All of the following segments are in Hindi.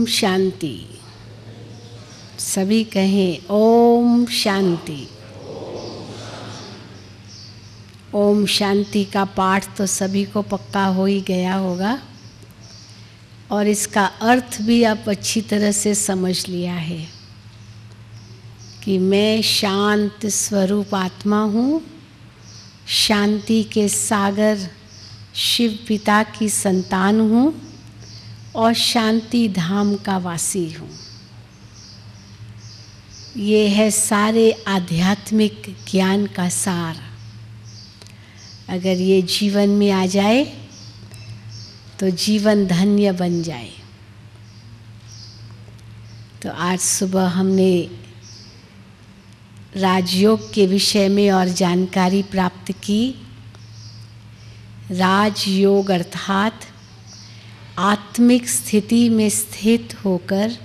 शांति। सभी कहें ओम शांति। ओम शांति का पाठ तो सभी को पक्का हो ही गया होगा और इसका अर्थ भी आप अच्छी तरह से समझ लिया है कि मैं शांत स्वरूप आत्मा हूँ, शांति के सागर शिव पिता की संतान हूँ और शांति धाम का वासी हूँ। ये है सारे आध्यात्मिक ज्ञान का सार। अगर ये जीवन में आ जाए तो जीवन धन्य बन जाए। तो आज सुबह हमने राजयोग के विषय में और जानकारी प्राप्त की। राजयोग अर्थात आत्मिक स्थिति में स्थित होकर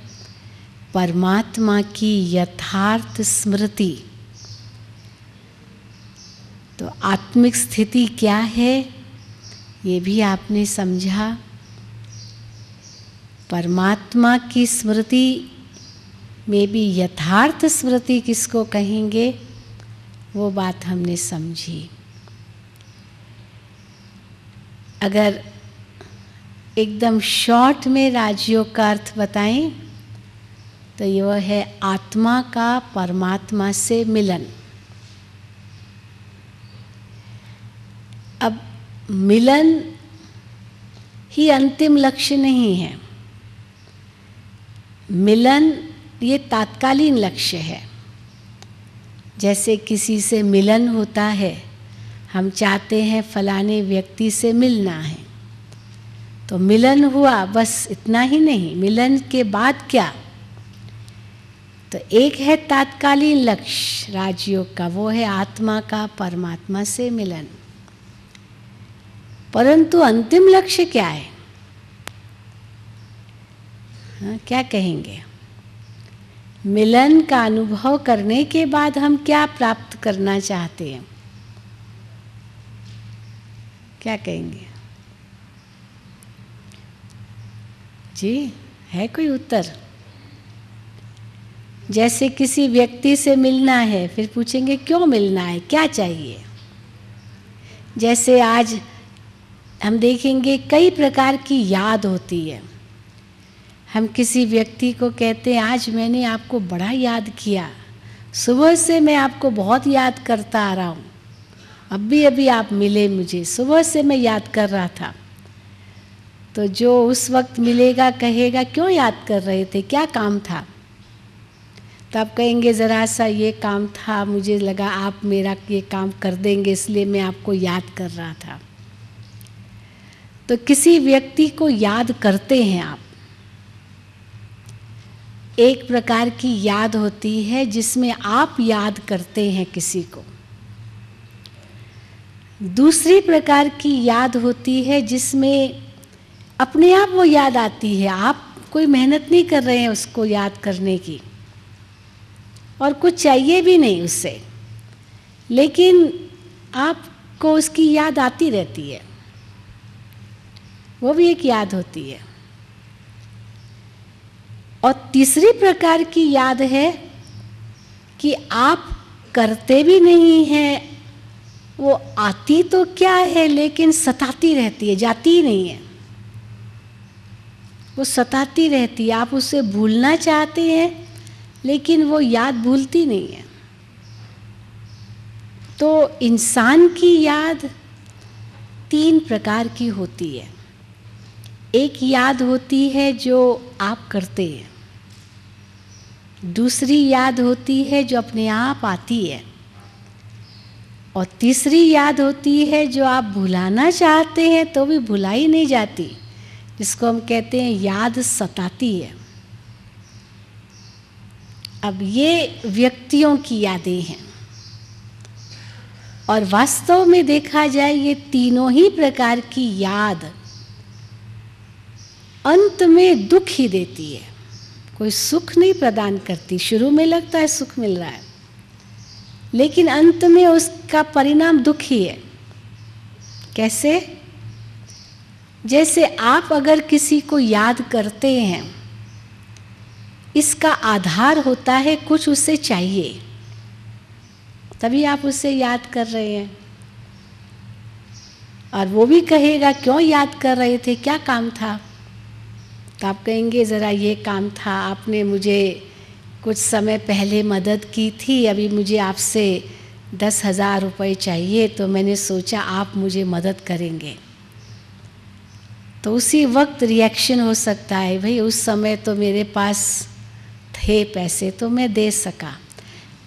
परमात्मा की यथार्थ स्मृति। तो आत्मिक स्थिति क्या है ये भी आपने समझा। परमात्मा की स्मृति में भी यथार्थ स्मृति किसको कहेंगे वो बात हमने समझी। अगर एकदम शॉर्ट में राजयोग का अर्थ बताएं तो यह है आत्मा का परमात्मा से मिलन। अब मिलन ही अंतिम लक्ष्य नहीं है। मिलन ये तात्कालीन लक्ष्य है। जैसे किसी से मिलन होता है, हम चाहते हैं फलाने व्यक्ति से मिलना है, तो मिलन हुआ, बस इतना ही नहीं, मिलन के बाद क्या? तो एक है तात्कालीन लक्ष्य राजयोग का, वो है आत्मा का परमात्मा से मिलन। परंतु अंतिम लक्ष्य क्या है? हाँ, क्या कहेंगे? मिलन का अनुभव करने के बाद हम क्या प्राप्त करना चाहते हैं? क्या कहेंगे जी? है कोई उत्तर? जैसे किसी व्यक्ति से मिलना है, फिर पूछेंगे क्यों मिलना है, क्या चाहिए? जैसे आज हम देखेंगे कई प्रकार की याद होती है। हम किसी व्यक्ति को कहते हैं आज मैंने आपको बड़ा याद किया, सुबह से मैं आपको बहुत याद करता आ रहा हूँ, अभी आप मिले मुझे, सुबह से मैं याद कर रहा था। तो जो उस वक्त मिलेगा कहेगा क्यों याद कर रहे थे, क्या काम था? तो आप कहेंगे ज़रा सा ये काम था, मुझे लगा आप मेरा ये काम कर देंगे इसलिए मैं आपको याद कर रहा था। तो किसी व्यक्ति को याद करते हैं आप, एक प्रकार की याद होती है जिसमें आप याद करते हैं किसी को। दूसरी प्रकार की याद होती है जिसमें अपने आप वो याद आती है, आप कोई मेहनत नहीं कर रहे हैं उसको याद करने की और कुछ चाहिए भी नहीं उससे, लेकिन आपको उसकी याद आती रहती है, वो भी एक याद होती है। और तीसरी प्रकार की याद है कि आप करते भी नहीं हैं, वो आती तो क्या है लेकिन सताती रहती है, जाती ही नहीं है, वो सताती रहती है। आप उसे भूलना चाहते हैं लेकिन वो याद भूलती नहीं है। तो इंसान की याद तीन प्रकार की होती है। एक याद होती है जो आप करते हैं, दूसरी याद होती है जो अपने आप आती है, और तीसरी याद होती है जो आप भुलाना चाहते हैं तो भी भुलाई नहीं जाती, जिसको हम कहते हैं याद सताती है। अब ये व्यक्तियों की यादें हैं और वास्तव में देखा जाए ये तीनों ही प्रकार की याद अंत में दुख ही देती है, कोई सुख नहीं प्रदान करती। शुरू में लगता है सुख मिल रहा है लेकिन अंत में उसका परिणाम दुख ही है। कैसे? जैसे आप अगर किसी को याद करते हैं इसका आधार होता है कुछ उससे चाहिए, तभी आप उससे याद कर रहे हैं। और वो भी कहेगा क्यों याद कर रहे थे, क्या काम था? तो आप कहेंगे ज़रा ये काम था, आपने मुझे कुछ समय पहले मदद की थी, अभी मुझे आपसे 10,000 रुपये चाहिए, तो मैंने सोचा आप मुझे मदद करेंगे। तो उसी वक्त रिएक्शन हो सकता है, भाई उस समय तो मेरे पास थे पैसे तो मैं दे सका,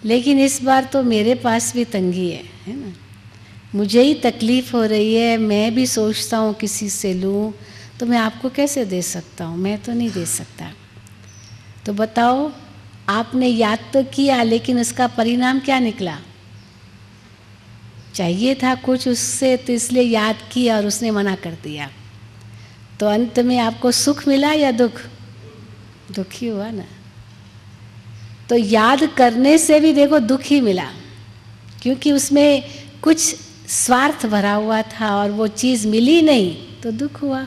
लेकिन इस बार तो मेरे पास भी तंगी है ना, मुझे ही तकलीफ़ हो रही है, मैं भी सोचता हूँ किसी से लूँ, तो मैं आपको कैसे दे सकता हूँ, मैं तो नहीं दे सकता। तो बताओ, आपने याद तो किया, लेकिन उसका परिणाम क्या निकला? चाहिए था कुछ उससे, तो इसलिए याद किया और उसने मना कर दिया। तो अंत में आपको सुख मिला या दुख? दुख ही हुआ ना। तो याद करने से भी देखो दुख ही मिला, क्योंकि उसमें कुछ स्वार्थ भरा हुआ था और वो चीज़ मिली नहीं, तो दुख हुआ।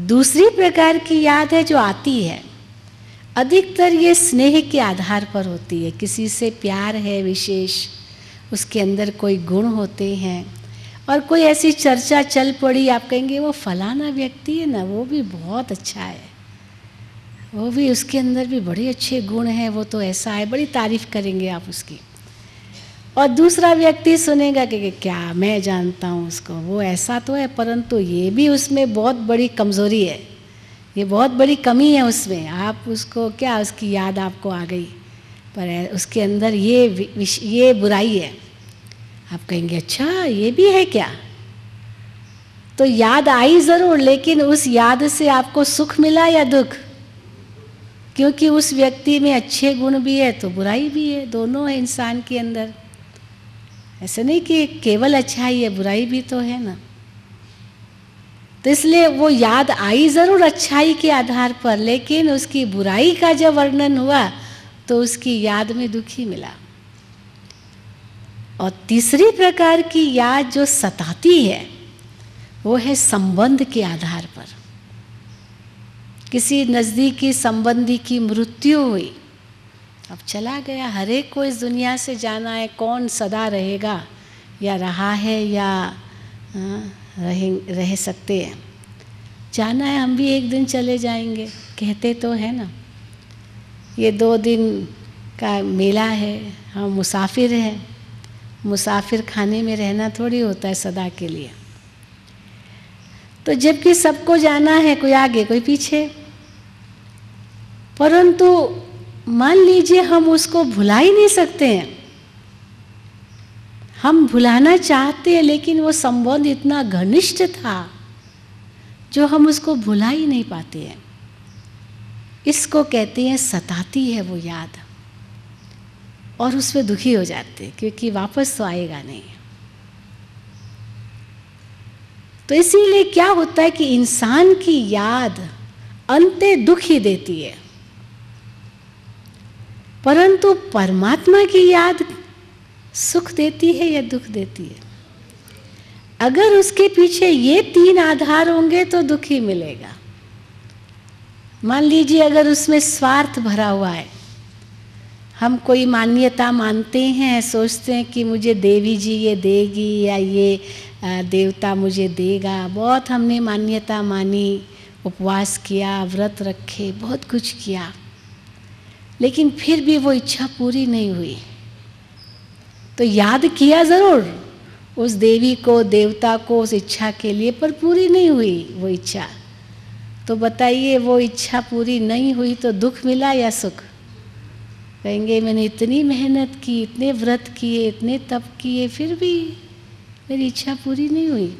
दूसरी प्रकार की याद है जो आती है, अधिकतर ये स्नेह के आधार पर होती है। किसी से प्यार है विशेष, उसके अंदर कोई गुण होते हैं, और कोई ऐसी चर्चा चल पड़ी, आप कहेंगे वो फलाना व्यक्ति है ना, वो भी बहुत अच्छा है, वो भी उसके अंदर भी बड़े अच्छे गुण हैं, वो तो ऐसा है, बड़ी तारीफ करेंगे आप उसकी। और दूसरा व्यक्ति सुनेगा कि क्या मैं जानता हूँ उसको, वो ऐसा तो है, परंतु ये भी उसमें बहुत बड़ी कमज़ोरी है, ये बहुत बड़ी कमी है उसमें, आप उसको क्या, उसकी याद आपको आ गई, पर उसके अंदर ये बुराई है। आप कहेंगे अच्छा ये भी है क्या? तो याद आई ज़रूर, लेकिन उस याद से आपको सुख मिला या दुख? क्योंकि उस व्यक्ति में अच्छे गुण भी है तो बुराई भी है, दोनों है इंसान के अंदर। ऐसा नहीं कि केवल अच्छाई है, बुराई भी तो है ना। तो इसलिए वो याद आई ज़रूर अच्छाई के आधार पर, लेकिन उसकी बुराई का जब वर्णन हुआ तो उसकी याद में दुख ही मिला। और तीसरी प्रकार की याद जो सताती है, वो है संबंध के आधार पर। किसी नज़दीकी संबंधी की मृत्यु हुई, अब चला गया, हर एक को इस दुनिया से जाना है, कौन सदा रहेगा या रहा है या रह सकते हैं, जाना है, हम भी एक दिन चले जाएंगे, कहते तो है ना। ये 2 दिन का मेला है, हम मुसाफिर हैं, मुसाफिर खाने में रहना थोड़ी होता है सदा के लिए। तो जबकि सबको जाना है, कोई आगे कोई पीछे, परंतु मान लीजिए हम उसको भुला ही नहीं सकते हैं, हम भुलाना चाहते हैं, लेकिन वो संबंध इतना घनिष्ठ था जो हम उसको भुला ही नहीं पाते हैं। इसको कहते हैं सताती है वो याद, और उसमें दुखी हो जाते हैं, क्योंकि वापस तो आएगा नहीं। तो इसीलिए क्या होता है कि इंसान की याद अंते दुख ही देती है, परंतु परमात्मा की याद सुख देती है या दुख देती है? अगर उसके पीछे ये 3 आधार होंगे तो दुख ही मिलेगा। मान लीजिए अगर उसमें स्वार्थ भरा हुआ है, हम कोई मान्यता मानते हैं, सोचते हैं कि मुझे देवी जी ये देगी या ये देवता मुझे देगा, बहुत हमने मान्यता मानी, उपवास किया, व्रत रखे, बहुत कुछ किया, लेकिन फिर भी वो इच्छा पूरी नहीं हुई। तो याद किया ज़रूर उस देवी को, देवता को, उस इच्छा के लिए, पर पूरी नहीं हुई वो इच्छा। तो बताइए, वो इच्छा पूरी नहीं हुई तो दुख मिला या सुख? कहेंगे मैंने इतनी मेहनत की, इतने व्रत किए, इतने तप किए, फिर भी मेरी इच्छा पूरी नहीं हुई।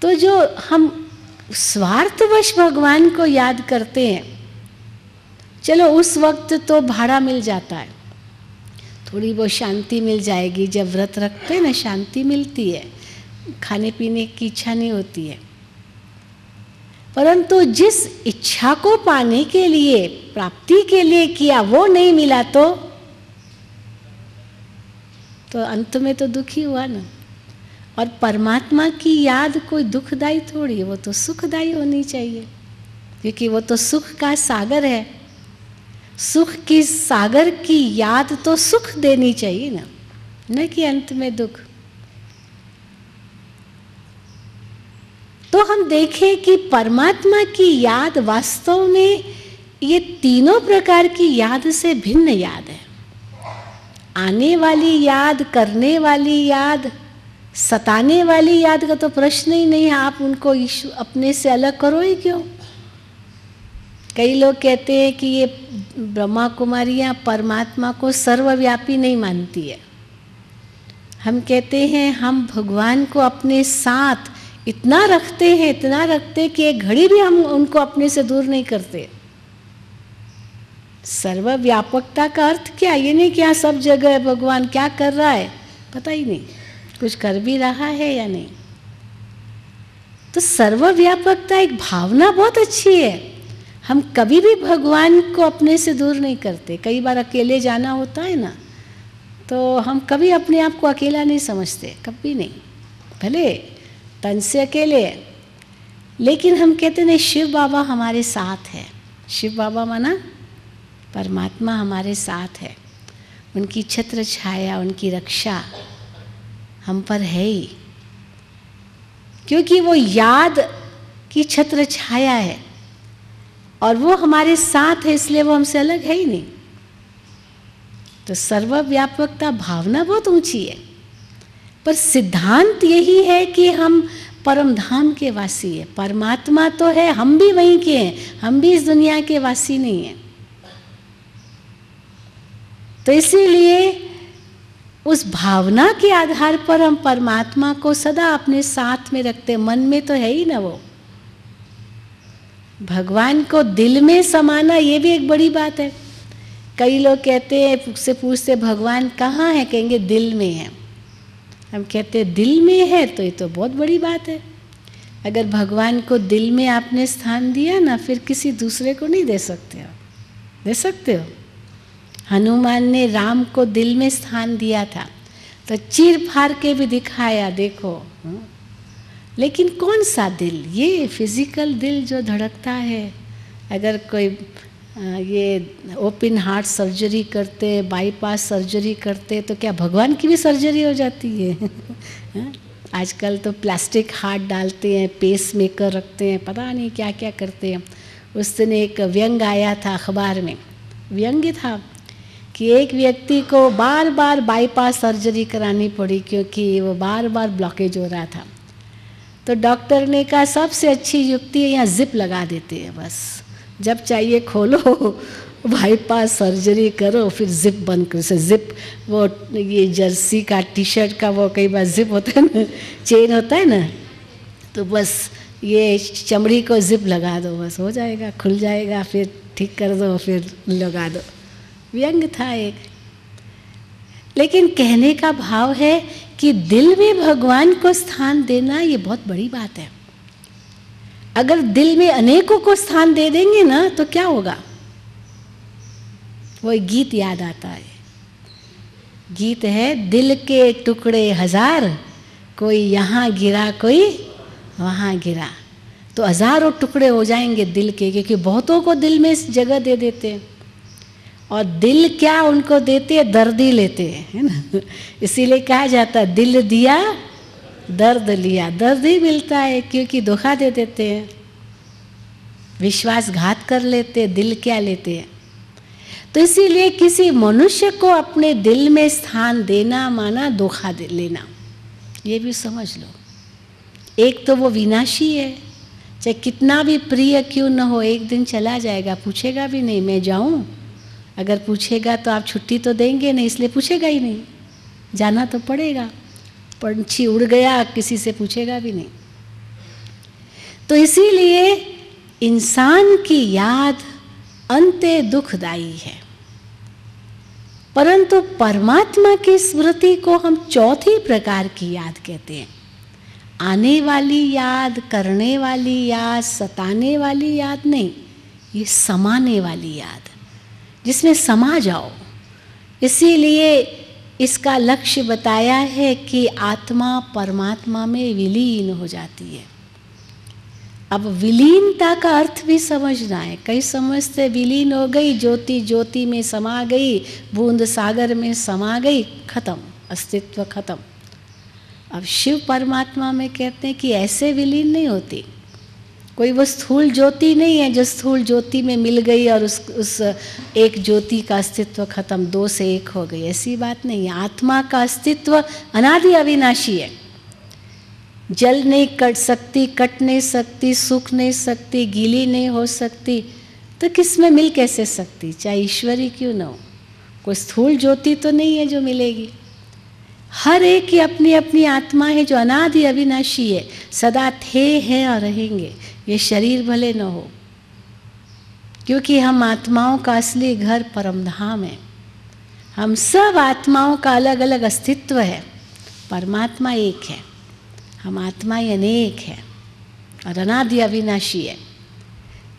तो जो हम स्वार्थवश भगवान को याद करते हैं, चलो उस वक्त तो भाड़ा मिल जाता है, थोड़ी बहुत शांति मिल जाएगी, जब व्रत रखते हैं ना शांति मिलती है, खाने पीने की इच्छा नहीं होती है। परंतु जिस इच्छा को पाने के लिए, प्राप्ति के लिए किया, वो नहीं मिला तो अंत में तो दुखी हुआ ना। और परमात्मा की याद कोई दुखदाई थोड़ी, वो तो सुखदाई होनी चाहिए। क्योंकि वो तो सुख का सागर है। सुख की सागर की याद तो सुख देनी चाहिए ना, न कि अंत में दुख। तो हम देखें कि परमात्मा की याद वास्तव में ये तीनों प्रकार की याद से भिन्न याद है। आने वाली याद, करने वाली याद, सताने वाली याद का तो प्रश्न ही नहीं है। आप उनको अपने से अलग करो ही क्यों? कई लोग कहते हैं कि ये ब्रह्मा कुमारियाँ परमात्मा को सर्वव्यापी नहीं मानती है। हम कहते हैं हम भगवान को अपने साथ इतना रखते हैं, इतना रखते हैं कि एक घड़ी भी हम उनको अपने से दूर नहीं करते। सर्वव्यापकता का अर्थ क्या? ये नहीं कि हाँ सब जगह है भगवान, क्या कर रहा है पता ही नहीं, कुछ कर भी रहा है या नहीं। तो सर्वव्यापकता एक भावना बहुत अच्छी है। हम कभी भी भगवान को अपने से दूर नहीं करते। कई बार अकेले जाना होता है ना, तो हम कभी अपने आप को अकेला नहीं समझते, कभी नहीं, भले तन से अकेले है, लेकिन हम कहते नहीं शिव बाबा हमारे साथ है। शिव बाबा माना परमात्मा हमारे साथ है, उनकी छत्र छाया, उनकी रक्षा हम पर है ही, क्योंकि वो याद की छत्र छाया है और वो हमारे साथ है, इसलिए वो हमसे अलग है ही नहीं। तो सर्वव्यापकता भावना बहुत ऊंची है, पर सिद्धांत यही है कि हम परम धाम के वासी हैं। परमात्मा तो है, हम भी वहीं के हैं, हम भी इस दुनिया के वासी नहीं हैं। तो इसीलिए उस भावना के आधार पर हम परमात्मा को सदा अपने साथ में रखते हैं। मन में तो है ही ना वो। भगवान को दिल में समाना ये भी एक बड़ी बात है। कई लोग कहते हैं, उससे पूछते भगवान कहाँ है, कहेंगे दिल में है। हम कहते हैं दिल में है तो ये तो बहुत बड़ी बात है। अगर भगवान को दिल में आपने स्थान दिया ना, फिर किसी दूसरे को नहीं दे सकते हो। दे सकते हो? हनुमान ने राम को दिल में स्थान दिया था, तो चीर फाड़ के भी दिखाया, देखो। लेकिन कौन सा दिल? ये फिजिकल दिल जो धड़कता है। अगर कोई ये ओपन हार्ट सर्जरी करते, बाईपास सर्जरी करते, तो क्या भगवान की भी सर्जरी हो जाती है? आजकल तो प्लास्टिक हार्ट डालते हैं, पेस मेकर रखते हैं, पता नहीं क्या क्या करते हैं। उस दिन एक व्यंग आया था अखबार में, व्यंग था कि एक व्यक्ति को बार बार बाईपास सर्जरी करानी पड़ी क्योंकि वो बार बार ब्लॉकेज हो रहा था। तो डॉक्टर ने कहा सबसे अच्छी युक्ति है यहाँ जिप लगा देते हैं, बस जब चाहिए खोलो, बाईपास सर्जरी करो, फिर जिप बंद करो। से जिप वो ये जर्सी का टी शर्ट का वो कई बार जिप होता है ना, चेन होता है ना, तो बस ये चमड़ी को जिप लगा दो, बस हो जाएगा, खुल जाएगा, फिर ठीक कर दो, फिर लगा दो। व्यंग था एक। लेकिन कहने का भाव है कि दिल में भगवान को स्थान देना ये बहुत बड़ी बात है। अगर दिल में अनेकों को स्थान दे देंगे ना, तो क्या होगा? वो एक गीत याद आता है। गीत है, दिल के टुकड़े हजार, कोई यहाँ गिरा कोई वहाँ गिरा। तो हजारों टुकड़े हो जाएंगे दिल के, क्योंकि बहुतों को दिल में इस जगह दे देते हैं। और दिल क्या उनको देते हैं? दर्द ही लेते हैं, है ना। इसीलिए कहा जाता है दिल दिया दर्द लिया। दर्द ही मिलता है, क्योंकि धोखा दे देते हैं, विश्वासघात कर लेते हैं, दिल क्या लेते हैं। तो इसीलिए किसी मनुष्य को अपने दिल में स्थान देना माना धोखा दे लेना, ये भी समझ लो। एक तो वो विनाशी है, चाहे कितना भी प्रिय क्यों न हो, एक दिन चला जाएगा, पूछेगा भी नहीं मैं जाऊं। अगर पूछेगा तो आप छुट्टी तो देंगे नहीं, इसलिए पूछेगा ही नहीं, जाना तो पड़ेगा। पंछी उड़ गया, किसी से पूछेगा भी नहीं। तो इसीलिए इंसान की याद अंते दुखदायी है, परंतु परमात्मा की स्मृति को हम चौथी प्रकार की याद कहते हैं। आने वाली याद, करने वाली याद, सताने वाली याद नहीं, ये समाने वाली याद, जिसमें समा जाओ। इसीलिए इसका लक्ष्य बताया है कि आत्मा परमात्मा में विलीन हो जाती है। अब विलीनता का अर्थ भी समझना है। कई समझते विलीन हो गई, ज्योति ज्योति में समा गई, बूंद सागर में समा गई, खत्म, अस्तित्व खत्म। अब शिव परमात्मा में कहते हैं कि ऐसे विलीन नहीं होती। कोई वो स्थूल ज्योति नहीं है जो स्थूल ज्योति में मिल गई और उस एक ज्योति का अस्तित्व खत्म, दो से एक हो गई, ऐसी बात नहीं है। आत्मा का अस्तित्व अनादि अविनाशी है। जल नहीं कट सकती, कट नहीं सकती, सूख नहीं सकती, गीली नहीं हो सकती, तो किस में मिल कैसे सकती, चाहे ईश्वरी क्यों न हो। कोई स्थूल ज्योति तो नहीं है जो मिलेगी। हर एक की अपनी अपनी आत्मा है जो अनादि अविनाशी है, सदा थे हैं और रहेंगे। ये शरीर भले न हो, क्योंकि हम आत्माओं का असली घर परमधाम है। हम सब आत्माओं का अलग अलग अस्तित्व है, परमात्मा एक है, हम आत्माएं अनेक है और अनादि अविनाशी है।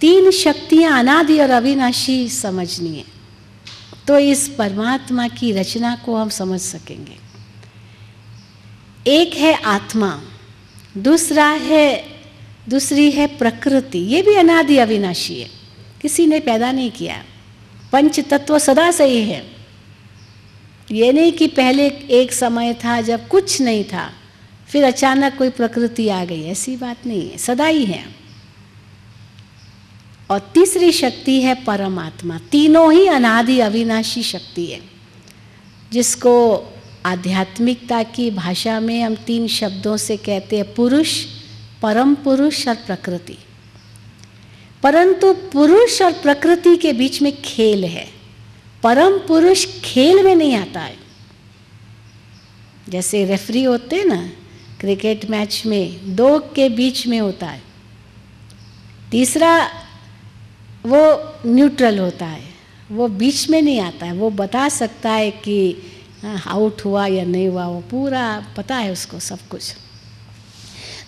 तीन शक्तियां अनादि और अविनाशी समझनी है, तो इस परमात्मा की रचना को हम समझ सकेंगे। एक है आत्मा, दूसरी है प्रकृति, ये भी अनादि अविनाशी है, किसी ने पैदा नहीं किया। पंच तत्व सदा से ही है, ये नहीं कि पहले एक समय था जब कुछ नहीं था फिर अचानक कोई प्रकृति आ गई, ऐसी बात नहीं है, सदा ही है। और तीसरी शक्ति है परमात्मा। तीनों ही अनादि अविनाशी शक्ति है, जिसको आध्यात्मिकता की भाषा में हम तीन शब्दों से कहते हैं, पुरुष, परम पुरुष और प्रकृति। परंतु पुरुष और प्रकृति के बीच में खेल है। परम पुरुष खेल में नहीं आता है। जैसे रेफरी होते हैं ना क्रिकेट मैच में, दो के बीच में होता है, तीसरा वो न्यूट्रल होता है, वो बीच में नहीं आता है। वो बता सकता है कि आउट हुआ या नहीं हुआ, वो पूरा पता है उसको सब कुछ।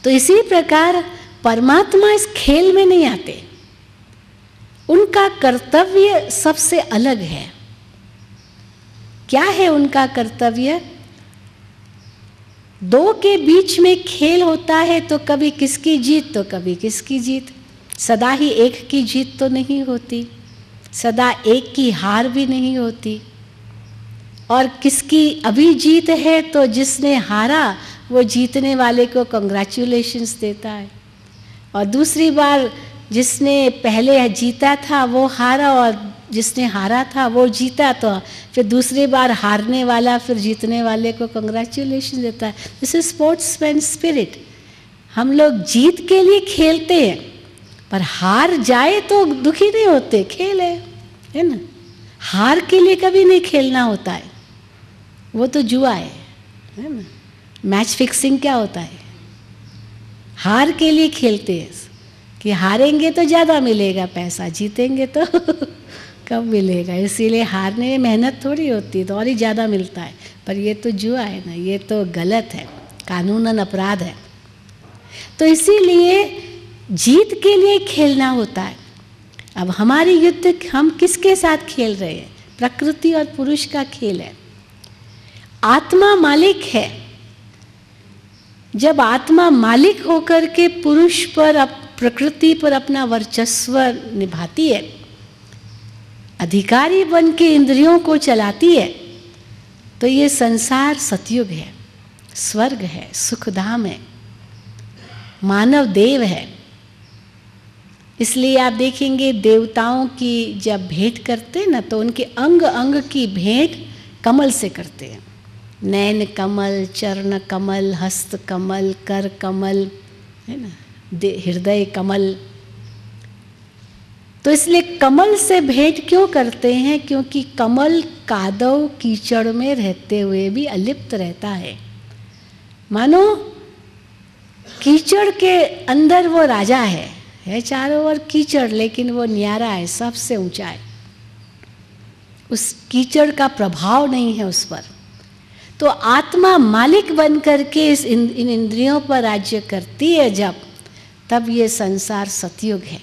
तो इसी प्रकार परमात्मा इस खेल में नहीं आते, उनका कर्तव्य सबसे अलग है। क्या है उनका कर्तव्य? दो के बीच में खेल होता है तो कभी किसकी जीत तो कभी किसकी जीत, सदा ही एक की जीत तो नहीं होती, सदा एक की हार भी नहीं होती। और किसकी अभी जीत है तो जिसने हारा वो जीतने वाले को कंग्रेचुलेशंस देता है, और दूसरी बार जिसने पहले जीता था वो हारा और जिसने हारा था वो जीता, तो फिर दूसरी बार हारने वाला फिर जीतने वाले को कंग्रेचुलेशन देता है। This is sportsman spirit. हम लोग जीत के लिए खेलते हैं, पर हार जाए तो दुखी नहीं होते, खेल है ना। हार के लिए कभी नहीं खेलना होता है, वो तो जुआ है ना। मैच फिक्सिंग क्या होता है? हार के लिए खेलते हैं कि हारेंगे तो ज़्यादा मिलेगा पैसा, जीतेंगे तो कम मिलेगा, इसीलिए हारने में मेहनत थोड़ी होती है तो और ही ज़्यादा मिलता है। पर ये तो जुआ है ना, ये तो गलत है, कानूनन अपराध है। तो इसीलिए जीत के लिए खेलना होता है। अब हमारी युद्ध हम किसके साथ खेल रहे हैं? प्रकृति और पुरुष का खेल है। आत्मा मालिक है। जब आत्मा मालिक होकर के पुरुष पर, प्रकृति पर अपना वर्चस्व निभाती है, अधिकारी बन के इंद्रियों को चलाती है, तो ये संसार सतयुग है, स्वर्ग है, सुखधाम है, मानव देव है। इसलिए आप देखेंगे देवताओं की जब भेंट करते हैं ना, तो उनके अंग अंग की भेंट कमल से करते हैं। नैन कमल, चरण कमल, हस्त कमल, कर कमल, है ना, हृदय कमल। तो इसलिए कमल से भेंट क्यों करते हैं? क्योंकि कमल कादव कीचड़ में रहते हुए भी अलिप्त रहता है। मानो कीचड़ के अंदर वो राजा है चारों ओर कीचड़, लेकिन वो न्यारा है, सबसे ऊंचा है, उस कीचड़ का प्रभाव नहीं है उस पर। तो आत्मा मालिक बन करके इन इंद्रियों पर राज्य करती है जब, तब ये संसार सतयुग है।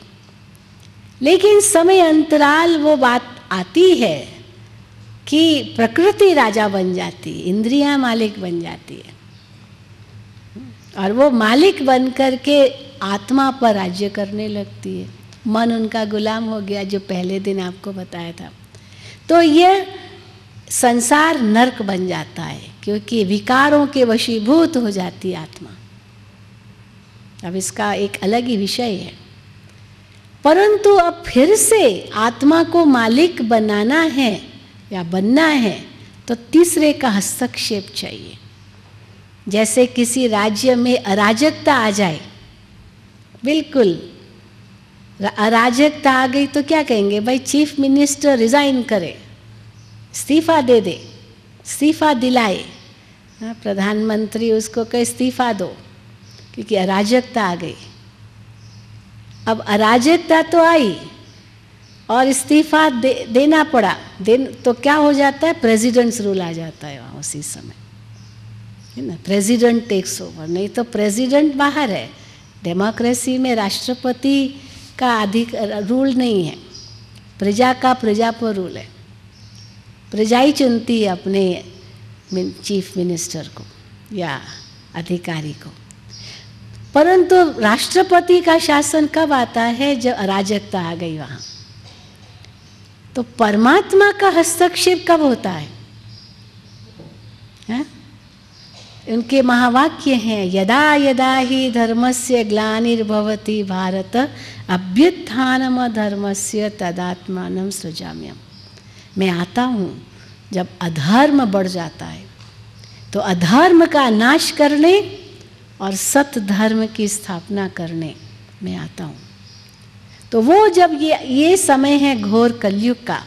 लेकिन समय अंतराल वो बात आती है कि प्रकृति राजा बन जाती, इंद्रियां मालिक बन जाती है, और वो मालिक बन करके आत्मा पर राज्य करने लगती है, मन उनका गुलाम हो गया, जो पहले दिन आपको बताया था। तो यह संसार नरक बन जाता है, क्योंकि विकारों के वशीभूत हो जाती है आत्मा। अब इसका एक अलग ही विषय है। परंतु अब फिर से आत्मा को मालिक बनाना है या बनना है तो तीसरे का हस्तक्षेप चाहिए। जैसे किसी राज्य में अराजकता आ जाए, बिल्कुल अराजकता आ गई तो क्या कहेंगे, भाई चीफ मिनिस्टर रिजाइन करे, इस्तीफा दे दे, इस्तीफा दिलाए, प्रधानमंत्री उसको कहे इस्तीफा दो, क्योंकि अराजकता आ गई। अब अराजकता तो आई और इस्तीफा देना पड़ा, तो क्या हो जाता है, प्रेसिडेंट्स रूल आ जाता है वहाँ उसी समय, है ना, प्रेसिडेंट टेक्स ओवर। नहीं तो प्रेसिडेंट बाहर है, डेमोक्रेसी में राष्ट्रपति का अधिक रूल नहीं है, प्रजा का प्रजा पर रूल है, प्रजा ही चुनती है अपने चीफ मिनिस्टर को या अधिकारी को। परंतु राष्ट्रपति का शासन कब आता है, जब अराजकता आ गई वहाँ। तो परमात्मा का हस्तक्षेप कब होता है? उनके महावाक्य हैं, यदा यदा ही धर्मस्य ग्लानिर्भवति भारत अभ्युत्थानम धर्मस्य तदात्मानं सृजाम्यहम्। मैं आता हूँ जब अधर्म बढ़ जाता है तो अधर्म का नाश करने और सत्य धर्म की स्थापना करने में आता हूँ। तो वो जब ये समय है घोर कलयुग का,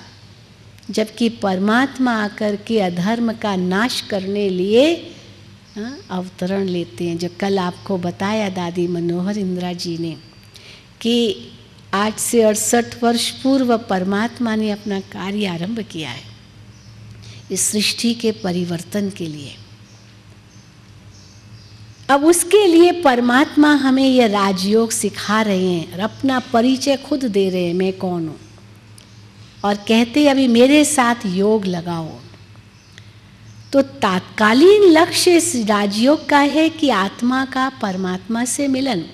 जबकि परमात्मा आकर के अधर्म का नाश करने लिए अवतरण लेते हैं। जो कल आपको बताया दादी मनोहर इंदिरा जी ने कि आज से 68 वर्ष पूर्व परमात्मा ने अपना कार्य आरंभ किया है इस सृष्टि के परिवर्तन के लिए। अब उसके लिए परमात्मा हमें यह राजयोग सिखा रहे हैं और अपना परिचय खुद दे रहे हैं, मैं कौन हूँ, और कहते अभी मेरे साथ योग लगाओ। तो तात्कालीन लक्ष्य इस राजयोग का है कि आत्मा का परमात्मा से मिलन,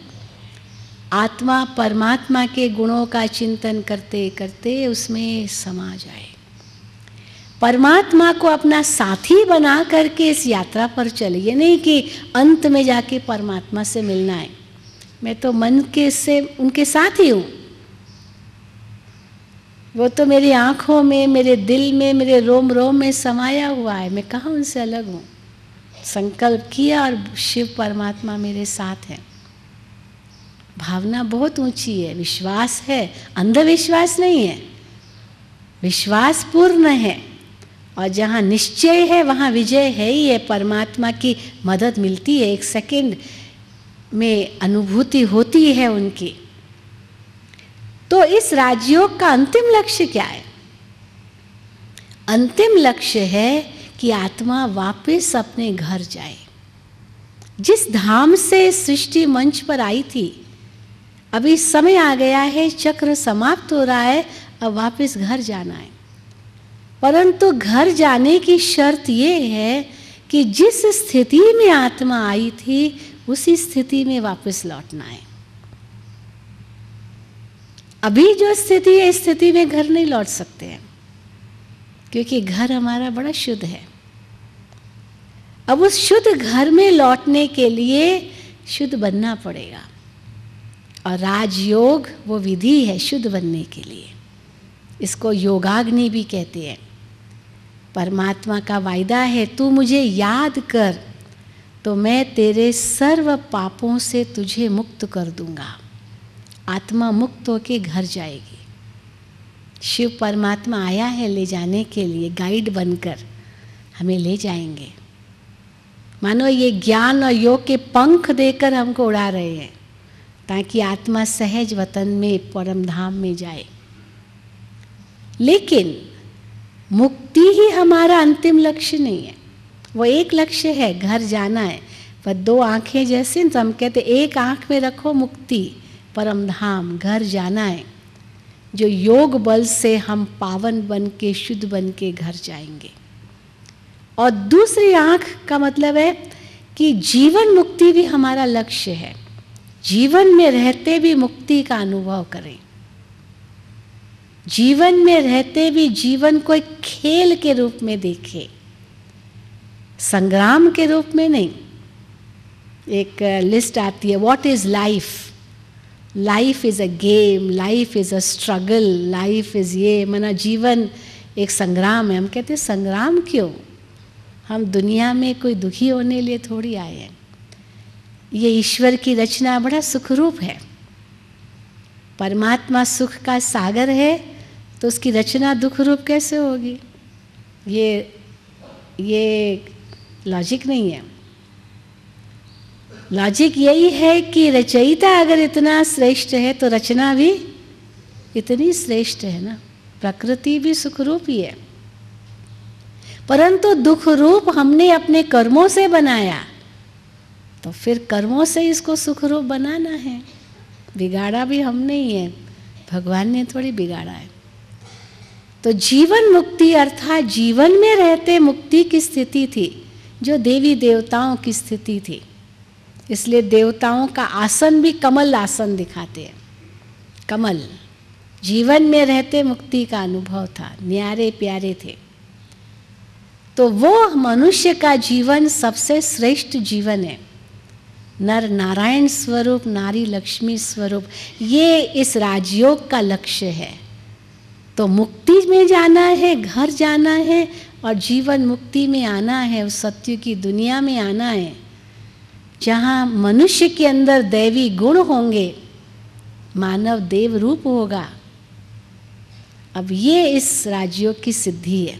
आत्मा परमात्मा के गुणों का चिंतन करते करते उसमें समा जाए, परमात्मा को अपना साथी बना करके इस यात्रा पर चले। ये नहीं कि अंत में जाके परमात्मा से मिलना है, मैं तो मन के से उनके साथ ही हूँ, वो तो मेरी आँखों में, मेरे दिल में, मेरे रोम रोम में समाया हुआ है, मैं कहाँ उनसे अलग हूँ। संकल्प किया और शिव परमात्मा मेरे साथ है। भावना बहुत ऊंची है, विश्वास है, अंधविश्वास नहीं है, विश्वास पूर्ण है। और जहाँ निश्चय है वहाँ विजय है ही है, परमात्मा की मदद मिलती है, एक सेकंड में अनुभूति होती है उनकी। तो इस राजयोग का अंतिम लक्ष्य क्या है? अंतिम लक्ष्य है कि आत्मा वापस अपने घर जाए। जिस धाम से सृष्टि मंच पर आई थी, अभी समय आ गया है, चक्र समाप्त हो रहा है, अब वापस घर जाना है। परंतु घर जाने की शर्त ये है कि जिस स्थिति में आत्मा आई थी उसी स्थिति में वापस लौटना है। अभी जो स्थिति है, इस स्थिति में घर नहीं लौट सकते हैं, क्योंकि घर हमारा बड़ा शुद्ध है। अब उस शुद्ध घर में लौटने के लिए शुद्ध बनना पड़ेगा, और राजयोग वो विधि है शुद्ध बनने के लिए। इसको योगाग्नि भी कहते हैं। परमात्मा का वायदा है, तू मुझे याद कर तो मैं तेरे सर्व पापों से तुझे मुक्त कर दूंगा। आत्मा मुक्त होके घर जाएगी। शिव परमात्मा आया है ले जाने के लिए, गाइड बनकर हमें ले जाएंगे। मानो ये ज्ञान और योग के पंख देकर हमको उड़ा रहे हैं, ताकि आत्मा सहज वतन में परम धाम में जाए। लेकिन मुक्ति ही हमारा अंतिम लक्ष्य नहीं है। वो एक लक्ष्य है, घर जाना है, पर दो आंखें जैसे, तो हम कहते एक आंख में रखो मुक्ति, परम धाम, घर जाना है, जो योग बल से हम पावन बन के शुद्ध बन के घर जाएंगे। और दूसरी आंख का मतलब है कि जीवन मुक्ति भी हमारा लक्ष्य है, जीवन में रहते भी मुक्ति का अनुभव करें, जीवन में रहते भी जीवन को एक खेल के रूप में देखें, संग्राम के रूप में नहीं। एक लिस्ट आती है, what is life? Life is a game, life is a struggle, life is ये, माना जीवन एक संग्राम है। हम कहते हैं संग्राम क्यों? हम दुनिया में कोई दुखी होने लिए थोड़ी आए हैं। ये ईश्वर की रचना बड़ा सुखरूप है। परमात्मा सुख का सागर है तो उसकी रचना दुख रूप कैसे होगी? ये लॉजिक नहीं है। लॉजिक यही है कि रचयिता अगर इतना श्रेष्ठ है तो रचना भी इतनी श्रेष्ठ है ना। प्रकृति भी सुखरूप ही है, परंतु दुख रूप हमने अपने कर्मों से बनाया, तो फिर कर्मों से इसको सुखरूप बनाना है। बिगाड़ा भी हमने ही है, भगवान ने थोड़ी बिगाड़ा है। तो जीवन मुक्ति अर्थात जीवन में रहते मुक्ति की स्थिति थी, जो देवी देवताओं की स्थिति थी। इसलिए देवताओं का आसन भी कमल आसन दिखाते हैं। कमल जीवन में रहते मुक्ति का अनुभव था, न्यारे प्यारे थे। तो वो मनुष्य का जीवन सबसे श्रेष्ठ जीवन है। नर नारायण स्वरूप, नारी लक्ष्मी स्वरूप, ये इस राजयोग का लक्ष्य है। तो मुक्ति में जाना है, घर जाना है और जीवन मुक्ति में आना है, उस सत्य की दुनिया में आना है जहाँ मनुष्य के अंदर दैवी गुण होंगे, मानव देव रूप होगा। अब ये इस राजयोग की सिद्धि है।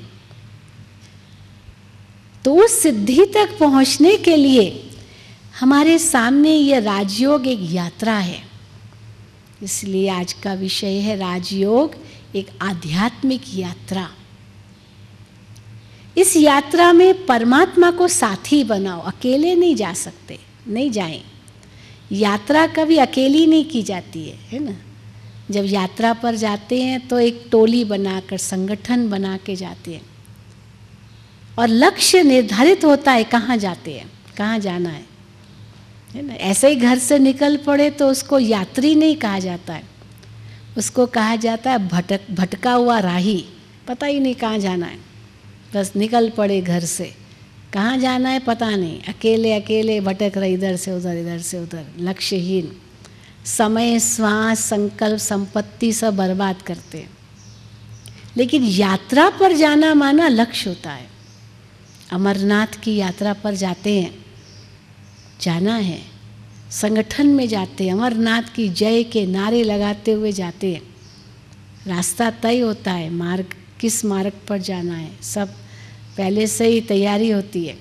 तो उस सिद्धि तक पहुँचने के लिए हमारे सामने ये राजयोग एक यात्रा है। इसलिए आज का विषय है राजयोग, एक आध्यात्मिक यात्रा। इस यात्रा में परमात्मा को साथी बनाओ, अकेले नहीं जा सकते, नहीं जाएं। यात्रा कभी अकेली नहीं की जाती है ना। जब यात्रा पर जाते हैं तो एक टोली बनाकर, संगठन बना के जाते हैं और लक्ष्य निर्धारित होता है कहाँ जाते हैं, कहाँ जाना है ना। ऐसे ही घर से निकल पड़े तो उसको यात्री नहीं कहा जाता है, उसको कहा जाता है भटका हुआ राही। पता ही नहीं कहाँ जाना है, बस निकल पड़े घर से, कहाँ जाना है पता नहीं, अकेले अकेले भटक रहे, इधर से उधर, इधर से उधर, लक्ष्यहीन। समय, श्वास, संकल्प, संपत्ति सब बर्बाद करते हैं। लेकिन यात्रा पर जाना माना लक्ष्य होता है। अमरनाथ की यात्रा पर जाते हैं, जाना है, संगठन में जाते हैं, अमरनाथ की जय के नारे लगाते हुए जाते हैं। रास्ता तय होता है, मार्ग किस मार्ग पर जाना है, सब पहले से ही तैयारी होती है,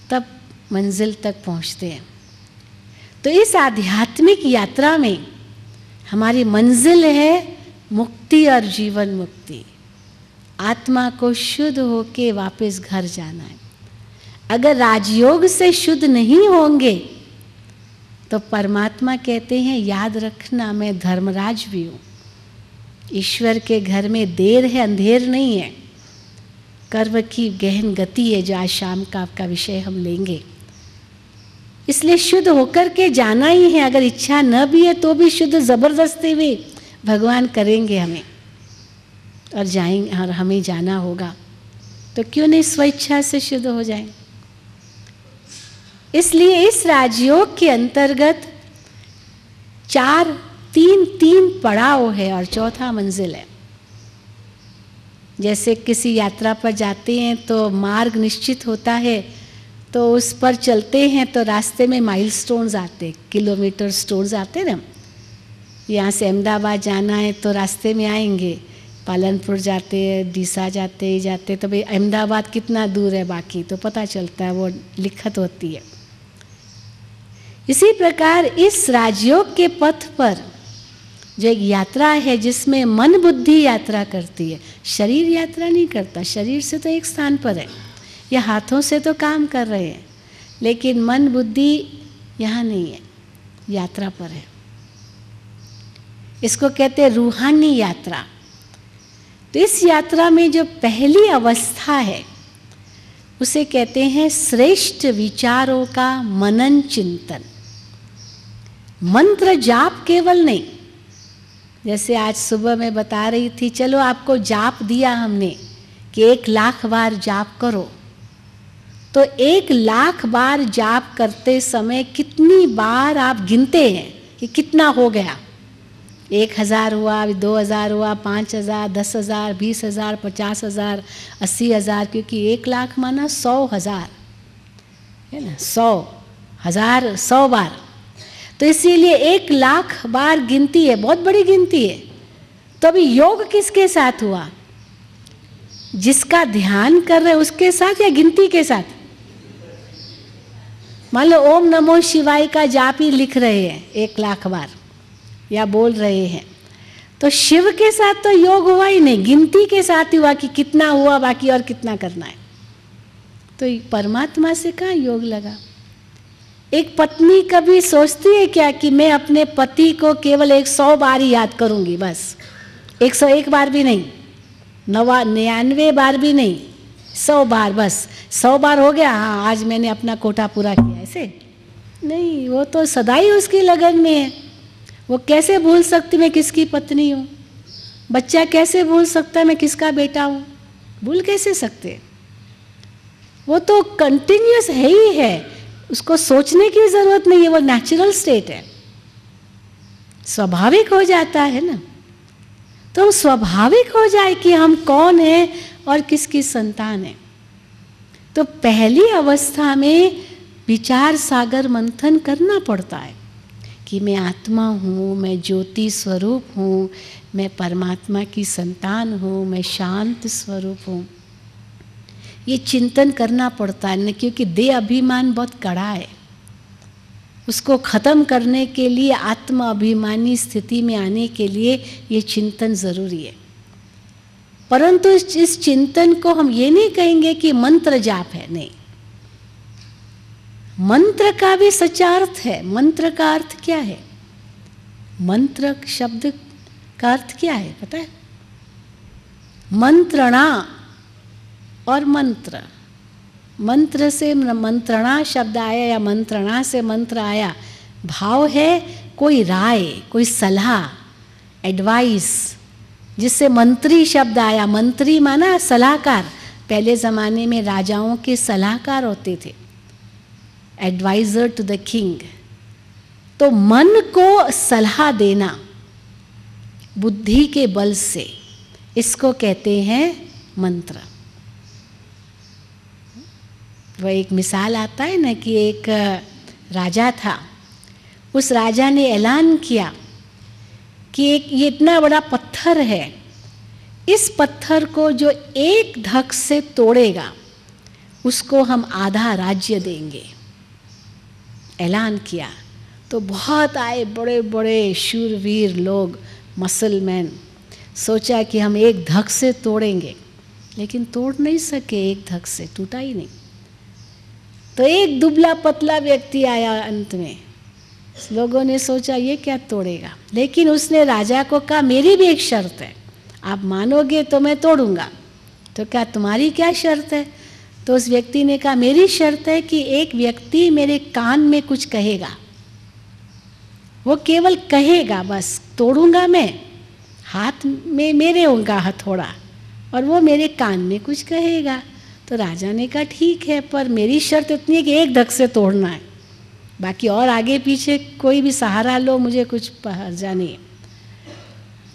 तब मंजिल तक पहुंचते हैं। तो इस आध्यात्मिक यात्रा में हमारी मंजिल है मुक्ति और जीवन मुक्ति। आत्मा को शुद्ध होके वापस घर जाना है। अगर राजयोग से शुद्ध नहीं होंगे तो परमात्मा कहते हैं, याद रखना मैं धर्मराज भी हूँ। ईश्वर के घर में देर है, अंधेर नहीं है। कर्म की गहन गति है, जो आज शाम का आपका विषय हम लेंगे। इसलिए शुद्ध होकर के जाना ही है। अगर इच्छा न भी है तो भी शुद्ध जबरदस्ती भी भगवान करेंगे हमें, और जाएंगे, और हमें जाना होगा। तो क्यों नहीं स्वेच्छा से शुद्ध हो जाएं। इसलिए इस राजयोग के अंतर्गत तीन पड़ाव है और चौथा मंजिल है। जैसे किसी यात्रा पर जाते हैं तो मार्ग निश्चित होता है, तो उस पर चलते हैं तो रास्ते में माइलस्टोन्स आते, किलोमीटर स्टोन्स आते ना। यहाँ से अहमदाबाद जाना है तो रास्ते में आएंगे, पालनपुर जाते हैं, डीसा जाते तो भाई अहमदाबाद कितना दूर है बाकी तो पता चलता है, वो लिखत होती है। इसी प्रकार इस राजयोग के पथ पर जो एक यात्रा है जिसमें मन बुद्धि यात्रा करती है, शरीर यात्रा नहीं करता। शरीर से तो एक स्थान पर है, या हाथों से तो काम कर रहे हैं, लेकिन मन बुद्धि यहाँ नहीं है, यात्रा पर है। इसको कहते हैं रूहानी यात्रा। तो इस यात्रा में जो पहली अवस्था है उसे कहते हैं श्रेष्ठ विचारों का मनन चिंतन। मंत्र जाप केवल नहीं, जैसे आज सुबह मैं बता रही थी, चलो आपको जाप दिया हमने कि 1,00,000 बार जाप करो, तो 1,00,000 बार जाप करते समय कितनी बार आप गिनते हैं कि कितना हो गया? 1,000 हुआ, 2,000 हुआ, 5,000, 10,000, 20,000, 50,000, 80,000, क्योंकि 1,00,000 माना 100,000 है ना, 100,000, 100 बार। तो इसीलिए 1,00,000 बार गिनती है, बहुत बड़ी गिनती है। तो अभी योग किसके साथ हुआ? जिसका ध्यान कर रहे उसके साथ या गिनती के साथ? मान लो ओम नमो शिवाय का जाप ही लिख रहे हैं 1,00,000 बार या बोल रहे हैं, तो शिव के साथ तो योग हुआ ही नहीं, गिनती के साथ ही हुआ कि कितना हुआ, बाकी और कितना करना है। तो परमात्मा से कहाँ योग लगा? एक पत्नी कभी सोचती है क्या कि मैं अपने पति को केवल 100 बार ही याद करूंगी, बस 101 बार भी नहीं, 99 बार भी नहीं, 100 बार, बस 100 बार हो गया, हाँ आज मैंने अपना कोटा पूरा किया, ऐसे नहीं। वो तो सदा ही उसकी लगन में है। वो कैसे भूल सकती मैं किसकी पत्नी हूँ? बच्चा कैसे भूल सकता है मैं किसका बेटा हूँ? भूल कैसे सकते? वो तो कंटिन्यूअस है ही है, उसको सोचने की ज़रूरत नहीं है, वो नेचुरल स्टेट है, स्वाभाविक हो जाता है ना। तो हम स्वाभाविक हो जाए कि हम कौन हैं और किसकी संतान है। तो पहली अवस्था में विचार सागर मंथन करना पड़ता है कि मैं आत्मा हूँ, मैं ज्योति स्वरूप हूँ, मैं परमात्मा की संतान हूँ, मैं शांत स्वरूप हूँ। ये चिंतन करना पड़ता है न, क्योंकि देह अभिमान बहुत कड़ा है। उसको ख़त्म करने के लिए, आत्म अभिमानी स्थिति में आने के लिए ये चिंतन ज़रूरी है। परंतु इस चिंतन को हम ये नहीं कहेंगे कि मंत्र जाप है, नहीं। मंत्र का भी सच्चा अर्थ है। मंत्र का अर्थ क्या है? मंत्र शब्द का अर्थ क्या है पता है? मंत्रणा और मंत्र, मंत्र से मंत्रणा शब्द आया या मंत्रणा से मंत्र आया। भाव है कोई राय, कोई सलाह, एडवाइस, जिससे मंत्री शब्द आया। मंत्री माना सलाहकार। पहले ज़माने में राजाओं के सलाहकार होते थे, एडवाइजर टू द किंग। तो मन को सलाह देना बुद्धि के बल से, इसको कहते हैं मंत्र। वह एक मिसाल आता है ना कि एक राजा था, उस राजा ने ऐलान किया कि ये इतना बड़ा पत्थर है, इस पत्थर को जो एक धक से तोड़ेगा उसको हम आधा राज्य देंगे। ऐलान किया तो बहुत आए बड़े बड़े शूरवीर लोग, मसलमैन। सोचा कि हम एक धक से तोड़ेंगे, लेकिन तोड़ नहीं सके, एक धक से टूटा ही नहीं। तो एक दुबला पतला व्यक्ति आया अंत में। लोगों ने सोचा ये क्या तोड़ेगा, लेकिन उसने राजा को कहा मेरी भी एक शर्त है, आप मानोगे तो मैं तोड़ूंगा। तो क्या तुम्हारी क्या शर्त है? तो उस व्यक्ति ने कहा मेरी शर्त है कि एक व्यक्ति मेरे कान में कुछ कहेगा, वो केवल कहेगा, बस तोड़ूंगा मैं, हाथ में मेरे होगा हथौड़ा, और वो मेरे कान में कुछ कहेगा। तो राजा ने कहा ठीक है, पर मेरी शर्त इतनी है कि एक धक से तोड़ना है, बाकी और आगे पीछे कोई भी सहारा लो, मुझे कुछ हर्जा नहीं है।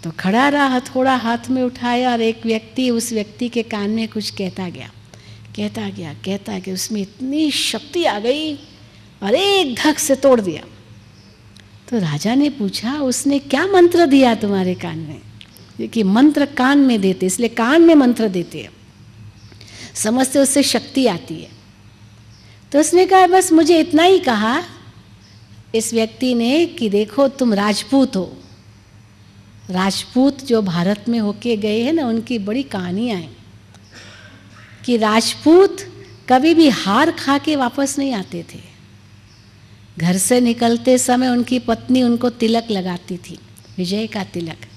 तो खड़ा रहा, हथौड़ा हाथ में उठाया, और एक व्यक्ति उस व्यक्ति के कान में कुछ कहता गया, कहता गया, कहता गया। उसमें इतनी शक्ति आ गई और एक धक से तोड़ दिया। तो राजा ने पूछा उसने क्या मंत्र दिया तुम्हारे कान में? क्योंकि मंत्र कान में देते, इसलिए कान में मंत्र देते हैं, समझते उससे शक्ति आती है। तो उसने कहा बस मुझे इतना ही कहा इस व्यक्ति ने कि देखो तुम राजपूत हो। राजपूत जो भारत में होके गए हैं ना, उनकी बड़ी कहानियाँ हैं कि राजपूत कभी भी हार खा के वापस नहीं आते थे। घर से निकलते समय उनकी पत्नी उनको तिलक लगाती थी, विजय का तिलक।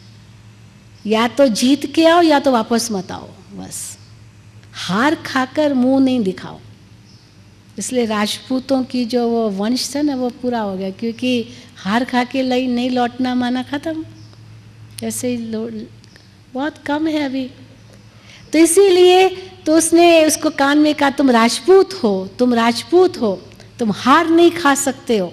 या तो जीत के आओ या तो वापस मत आओ, बस हार खाकर मुंह नहीं दिखाओ। इसलिए राजपूतों की जो वो वंश था ना वो पूरा हो गया, क्योंकि हार खा के नहीं लौटना माना ख़त्म। ऐसे ही बहुत कम है अभी। तो इसीलिए तो उसने उसको कान में कहा, तुम राजपूत हो, तुम राजपूत हो, तुम हार नहीं खा सकते हो,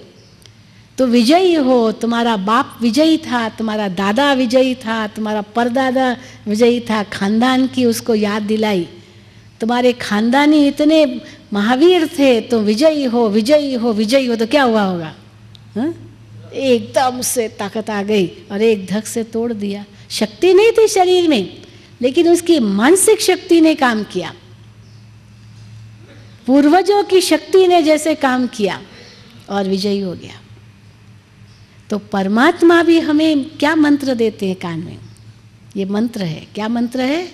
तो विजयी हो। तुम्हारा बाप विजयी था, तुम्हारा दादा विजयी था, तुम्हारा परदादा विजयी था, खानदान की उसको याद दिलाई। तुम्हारे खानदानी इतने महावीर थे, तुम विजयी हो, विजयी हो, विजयी हो। तो क्या हुआ होगा? हा? एकदम से ताकत आ गई और एक धक से तोड़ दिया। शक्ति नहीं थी शरीर में, लेकिन उसकी मानसिक शक्ति ने काम किया, पूर्वजों की शक्ति ने जैसे काम किया और विजयी हो गया। तो परमात्मा भी हमें क्या मंत्र देते हैं कान में? ये मंत्र है। क्या मंत्र है?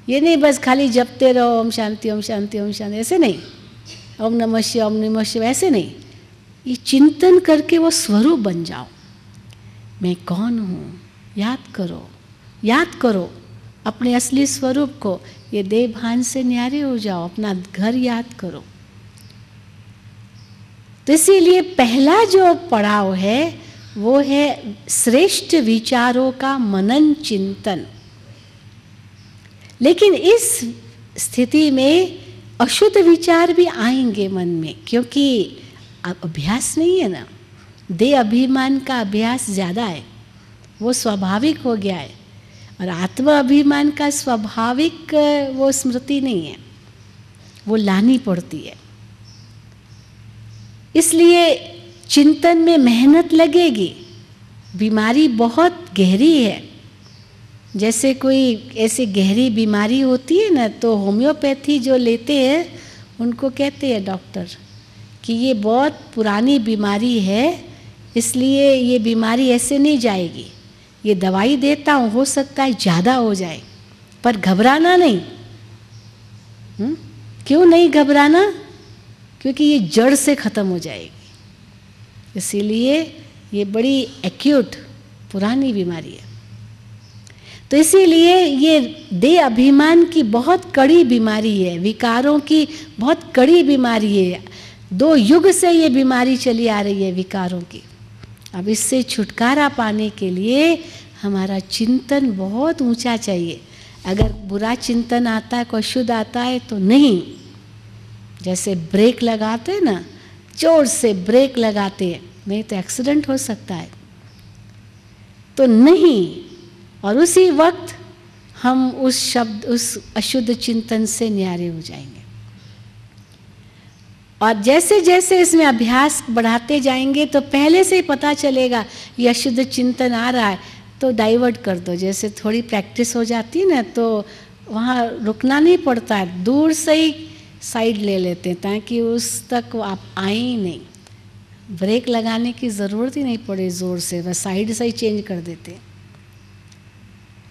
ये नहीं बस खाली जपते रहो ओम शांति ओम शांति ओम शांति, ऐसे नहीं, ओम नमः शिवाय ओम नमः शिवाय ऐसे नहीं। ये चिंतन करके वो स्वरूप बन जाओ। मैं कौन हूँ? याद करो, याद करो अपने असली स्वरूप को। ये देह भान से न्यारे हो जाओ, अपना घर याद करो। तो इसीलिए पहला जो पड़ाव है वो है श्रेष्ठ विचारों का मनन चिंतन। लेकिन इस स्थिति में अशुद्ध विचार भी आएंगे मन में, क्योंकि अभ्यास नहीं है ना, देह अभिमान का अभ्यास ज़्यादा है, वो स्वाभाविक हो गया है। और आत्मा अभिमान का स्वाभाविक वो स्मृति नहीं है, वो लानी पड़ती है। इसलिए चिंतन में मेहनत लगेगी। बीमारी बहुत गहरी है। जैसे कोई ऐसी गहरी बीमारी होती है ना, तो होम्योपैथी जो लेते हैं उनको कहते हैं डॉक्टर कि ये बहुत पुरानी बीमारी है, इसलिए ये बीमारी ऐसे नहीं जाएगी, ये दवाई देता हूँ, हो सकता है ज़्यादा हो जाए, पर घबराना नहीं। क्यों नहीं घबराना? क्योंकि ये जड़ से ख़त्म हो जाएगी। इसीलिए ये बड़ी एक्यूट पुरानी बीमारी है। तो इसीलिए ये देह अभिमान की बहुत कड़ी बीमारी है, विकारों की बहुत कड़ी बीमारी है। 2 युग से ये बीमारी चली आ रही है विकारों की। अब इससे छुटकारा पाने के लिए हमारा चिंतन बहुत ऊंचा चाहिए। अगर बुरा चिंतन आता है, कोई अशुद्ध आता है तो नहीं, जैसे ब्रेक लगाते हैं ना, जोर से ब्रेक लगाते हैं, नहीं तो एक्सीडेंट हो सकता है, तो नहीं। और उसी वक्त हम उस अशुद्ध चिंतन से न्यारे हो जाएंगे। और जैसे जैसे इसमें अभ्यास बढ़ाते जाएंगे तो पहले से ही पता चलेगा ये अशुद्ध चिंतन आ रहा है, तो डाइवर्ट कर दो। जैसे थोड़ी प्रैक्टिस हो जाती है ना, तो वहाँ रुकना नहीं पड़ता है, दूर से ही साइड ले लेते हैं ताकि उस तक आप आए ही नहीं। ब्रेक लगाने की ज़रूरत ही नहीं पड़े ज़ोर से, बस साइड से ही चेंज कर देते हैं।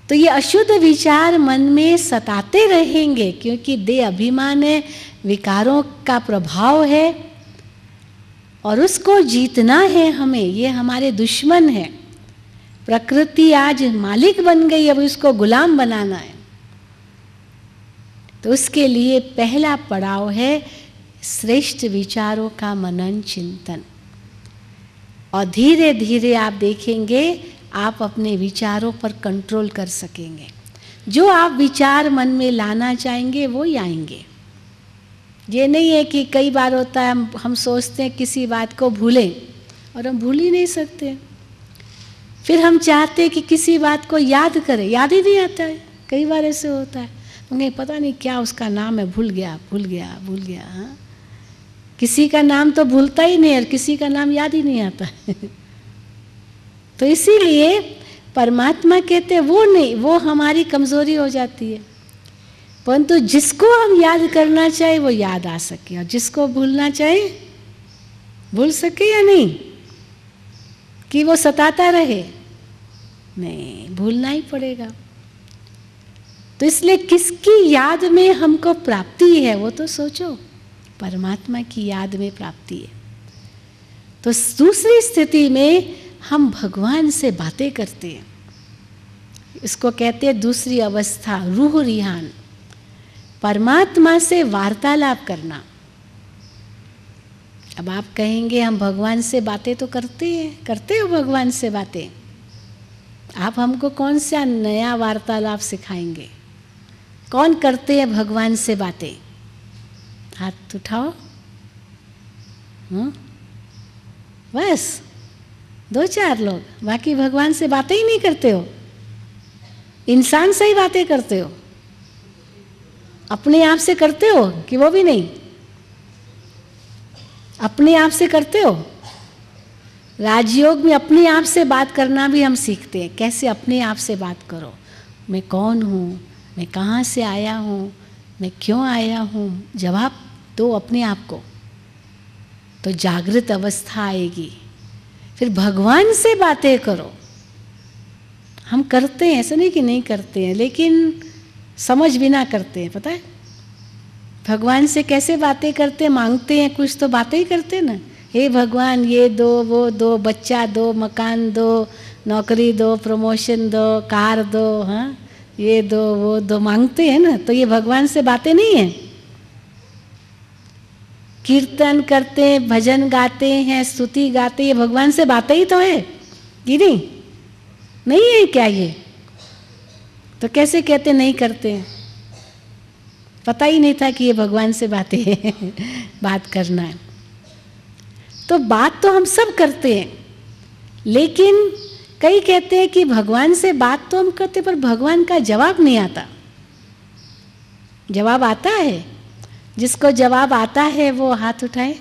तो ये अशुद्ध विचार मन में सताते रहेंगे, क्योंकि देह अभिमान है, विकारों का प्रभाव है, और उसको जीतना है हमें। ये हमारे दुश्मन है। प्रकृति आज मालिक बन गई, अब उसको गुलाम बनाना है। तो उसके लिए पहला पड़ाव है श्रेष्ठ विचारों का मनन चिंतन। और धीरे धीरे आप देखेंगे आप अपने विचारों पर कंट्रोल कर सकेंगे। जो आप विचार मन में लाना चाहेंगे वो ही आएंगे। ये नहीं है कि कई बार होता है हम सोचते हैं किसी बात को भूलें और हम भूल ही नहीं सकते। फिर हम चाहते हैं कि किसी बात को याद करें, याद ही नहीं आता है। कई बार ऐसे होता है, उन्हें पता नहीं क्या उसका नाम है, भूल गया। हाँ, किसी का नाम तो भूलता ही नहीं और किसी का नाम याद ही नहीं आता है। तो इसीलिए परमात्मा कहते हैं वो नहीं, वो हमारी कमजोरी हो जाती है। परंतु जिसको हम याद करना चाहे वो याद आ सके, और जिसको भूलना चाहे भूल सके या नहीं, कि वो सताता रहे, नहीं, भूलना ही पड़ेगा। तो इसलिए किसकी याद में हमको प्राप्ति है वो तो सोचो। परमात्मा की याद में प्राप्ति है। तो दूसरी स्थिति में हम भगवान से बातें करते हैं। इसको कहते हैं दूसरी अवस्था, रूह रिहान। परमात्मा से वार्तालाप करना। अब आप कहेंगे हम भगवान से बातें तो करते हैं, करते हो भगवान से बातें, आप हमको कौन सा नया वार्तालाप सिखाएंगे? कौन करते हैं भगवान से बातें? हाथ उठाओ। बस 2-4 लोग, बाकी भगवान से बातें ही नहीं करते हो। इंसान से ही बातें करते हो, अपने आप से करते हो कि वो भी नहीं? अपने आप से करते हो? राजयोग में अपने आप से बात करना भी हम सीखते हैं। कैसे अपने आप से बात करो, मैं कौन हूँ, मैं कहाँ से आया हूँ, मैं क्यों आया हूँ, जवाब दो अपने आप को, तो जागृत अवस्था आएगी। फिर भगवान से बातें करो। हम करते हैं, ऐसा नहीं कि नहीं करते हैं, लेकिन समझ बिना करते हैं। पता है भगवान से कैसे बातें करते हैं? मांगते हैं कुछ तो बातें ही करते हैं ना। हे भगवान ये दो, वो दो, बच्चा दो, मकान दो, नौकरी दो, प्रमोशन दो, कार दो, हाँ ये दो, वो दो, मांगते हैं ना। तो ये भगवान से बातें नहीं है। कीर्तन करते हैं, भजन गाते हैं, स्तुति गाते हैं, ये भगवान से बातें ही तो है कि नहीं? नहीं है क्या ये? तो कैसे कहते नहीं करते हैं? पता ही नहीं था कि ये भगवान से बातें बात करना है। तो बात तो हम सब करते हैं, लेकिन कई कहते हैं कि भगवान से बात तो हम करते पर भगवान का जवाब नहीं आता। जवाब आता है? जिसको जवाब आता है वो हाथ उठाए।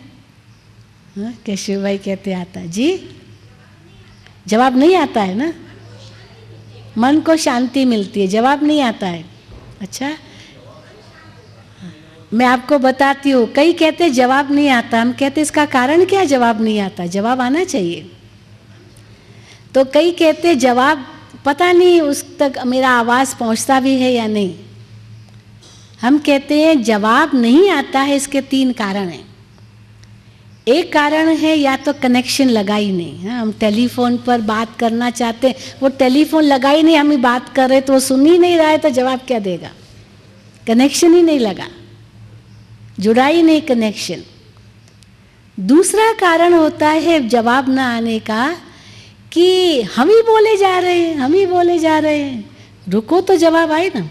हाँ, केशव भाई कहते आता जी। जवाब नहीं आता है ना, मन को शांति मिलती है, जवाब नहीं आता है। अच्छा, मैं आपको बताती हूँ। कई कहते हैं जवाब नहीं आता, हम कहते इसका कारण क्या जवाब नहीं आता? जवाब आना चाहिए। तो कई कहते जवाब पता नहीं उस तक मेरा आवाज़ पहुँचता भी है या नहीं। हम कहते हैं जवाब नहीं आता है, इसके 3 कारण हैं। एक कारण है या तो कनेक्शन लगा ही नहीं। हाँ, हम टेलीफोन पर बात करना चाहते हैं, वो टेलीफोन लगा ही नहीं, हम ही बात कर रहे तो वो सुन ही नहीं रहा है, तो जवाब क्या देगा? कनेक्शन ही नहीं लगा, जुड़ा ही नहीं कनेक्शन। दूसरा कारण होता है जवाब ना आने का कि हम ही बोले जा रहे हैं, हम ही बोले जा रहे हैं। रुको तो जवाब आए ना।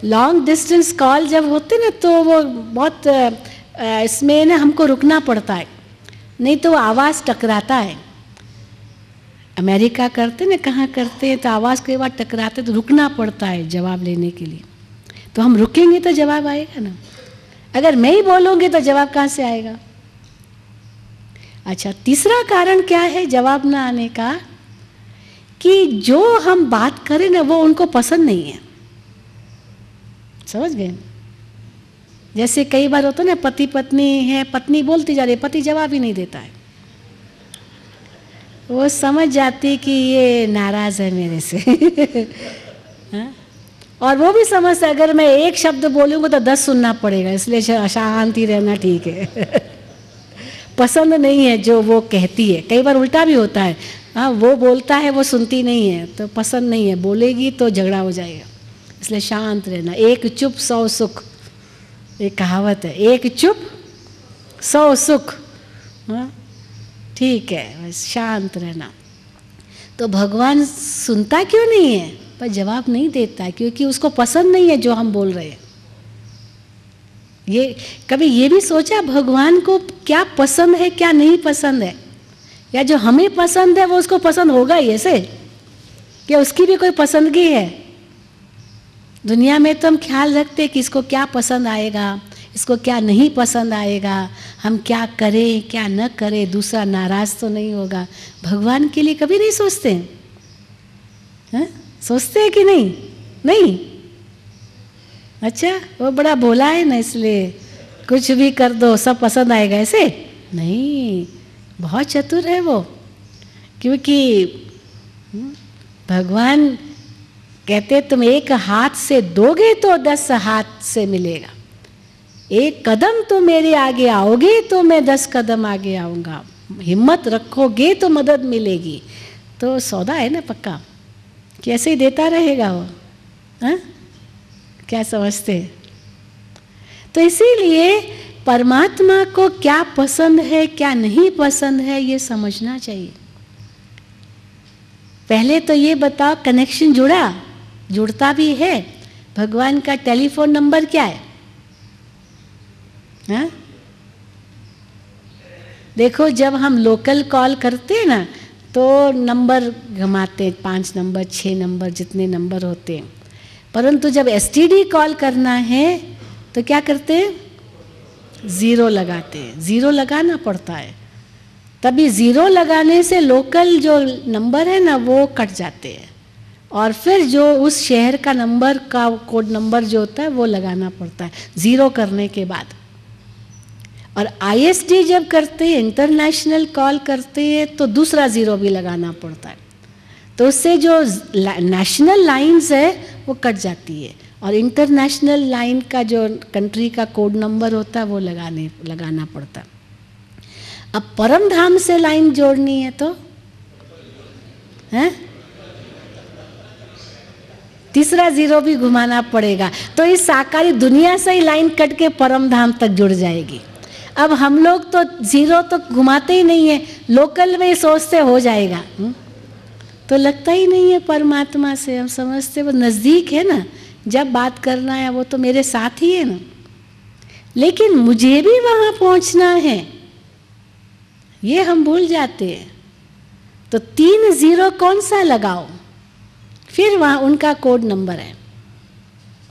लॉन्ग डिस्टेंस कॉल जब होते ना तो वो बहुत इसमें ना हमको रुकना पड़ता है, नहीं तो आवाज़ टकराता है। अमेरिका करते ना, कहाँ करते हैं तो आवाज़ कई बार टकराते तो रुकना पड़ता है जवाब लेने के लिए। तो हम रुकेंगे तो जवाब आएगा ना। अगर मैं ही बोलूँगी तो जवाब कहाँ से आएगा? अच्छा, तीसरा कारण क्या है जवाब ना आने का? कि जो हम बात करें ना वो उनको पसंद नहीं है। समझ गए? जैसे कई बार होता है ना, पति पत्नी है, पत्नी बोलती जा रही है, पति जवाब ही नहीं देता है। वो समझ जाती कि ये नाराज़ है मेरे से हाँ? और वो भी समझता है अगर मैं एक शब्द बोलूँगा तो 10 सुनना पड़ेगा, इसलिए शांति रहना ठीक है पसंद नहीं है जो वो कहती है। कई बार उल्टा भी होता है, हाँ वो बोलता है वो सुनती नहीं है, तो पसंद नहीं है, बोलेगी तो झगड़ा हो जाएगा, इसलिए शांत रहना। 1 चुप 100 सुख, एक कहावत है, 1 चुप 100 सुख। हाँ ठीक है, बस शांत रहना। तो भगवान सुनता क्यों नहीं है? पर जवाब नहीं देता क्योंकि उसको पसंद नहीं है जो हम बोल रहे हैं। ये कभी ये भी सोचा भगवान को क्या पसंद है क्या नहीं पसंद है? या जो हमें पसंद है वो उसको पसंद होगा ही ऐसे? क्या उसकी भी कोई पसंदगी है? दुनिया में तो हम ख्याल रखते हैं कि इसको क्या पसंद आएगा, इसको क्या नहीं पसंद आएगा, हम क्या करें क्या न करें, दूसरा नाराज तो नहीं होगा। भगवान के लिए कभी नहीं सोचते हैं? हाँ? सोचते हैं कि नहीं? नहीं। अच्छा, वो बड़ा भोला है ना, इसलिए कुछ भी कर दो सब पसंद आएगा ऐसे? नहीं, बहुत चतुर है वो। क्योंकि भगवान कहते तुम 1 हाथ से दोगे तो 10 हाथ से मिलेगा, 1 कदम तो मेरे आगे आओगे तो मैं 10 कदम आगे आऊँगा, हिम्मत रखोगे तो मदद मिलेगी। तो सौदा है ना पक्का, कैसे ही देता रहेगा वो। हाँ क्या समझते? तो इसीलिए परमात्मा को क्या पसंद है क्या नहीं पसंद है ये समझना चाहिए। पहले तो ये बताओ, कनेक्शन जुड़ता भी है। भगवान का टेलीफोन नंबर क्या है? हाँ? देखो, जब हम लोकल कॉल करते हैं ना तो नंबर घुमाते हैं, 5 नंबर 6 नंबर जितने नंबर होते हैं। परंतु जब एसटीडी कॉल करना है तो क्या करते हैं? 0 लगाते हैं। 0 लगाना पड़ता है, तभी 0 लगाने से लोकल जो नंबर है ना वो कट जाते हैं, और फिर जो उस शहर का नंबर का कोड नंबर जो होता है वो लगाना पड़ता है 0 करने के बाद। और आईएसडी जब करते हैं, इंटरनेशनल कॉल करते हैं, तो दूसरा 0 भी लगाना पड़ता है। तो उससे जो नेशनल लाइंस है वो कट जाती है, और इंटरनेशनल लाइन का जो कंट्री का कोड नंबर होता है वो लगाना पड़ता है। अब परम धाम से लाइन जोड़नी है तो है तीसरा 0 भी घुमाना पड़ेगा, तो इस साकारी दुनिया से ही लाइन कट के परम धाम तक जुड़ जाएगी। अब हम लोग तो 0 तो घुमाते ही नहीं है, लोकल में सोचते हो जाएगा, तो लगता ही नहीं है परमात्मा से। हम समझते वो नज़दीक है ना, जब बात करना है वो तो मेरे साथ ही है ना, लेकिन मुझे भी वहाँ पहुँचना है, ये हम भूल जाते हैं। तो 3 0 कौन सा लगाओ? फिर वहाँ उनका कोड नंबर है,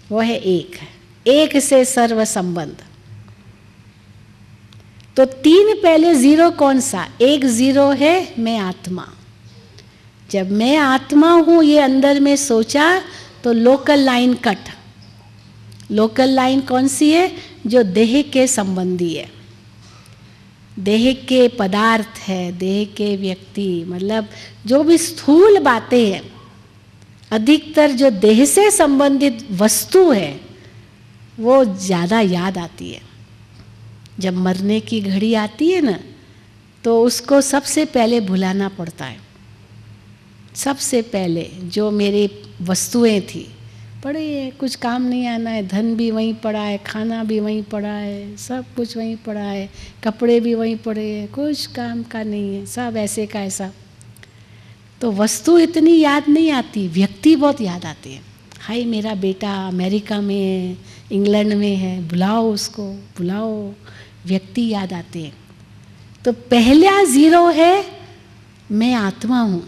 वो है 1 से सर्व संबंध। तो 3 पहले 0 कौन सा? 1 0 है मैं आत्मा। जब मैं आत्मा हूँ ये अंदर में सोचा तो local line cut. Local line कौन सी है? जो देह के संबंधी है, देह के पदार्थ है, देह के व्यक्ति, मतलब जो भी स्थूल बातें हैं, अधिकतर जो देह से संबंधित वस्तु है वो ज़्यादा याद आती है। जब मरने की घड़ी आती है ना तो उसको सबसे पहले भुलाना पड़ता है। सबसे पहले जो मेरी वस्तुएं थी, पड़े है, कुछ काम नहीं आना है, धन भी वहीं पड़ा है, खाना भी वहीं पड़ा है, सब कुछ वहीं पड़ा है, कपड़े भी वहीं पड़े हैं, कुछ काम का नहीं है, सब ऐसे का ऐसा। तो वस्तु इतनी याद नहीं आती, व्यक्ति बहुत याद आते हैं। हाय मेरा बेटा अमेरिका में है, इंग्लैंड में है, बुलाओ उसको, बुलाओ, व्यक्ति याद आते हैं। तो पहला 0 है मैं आत्मा हूँ।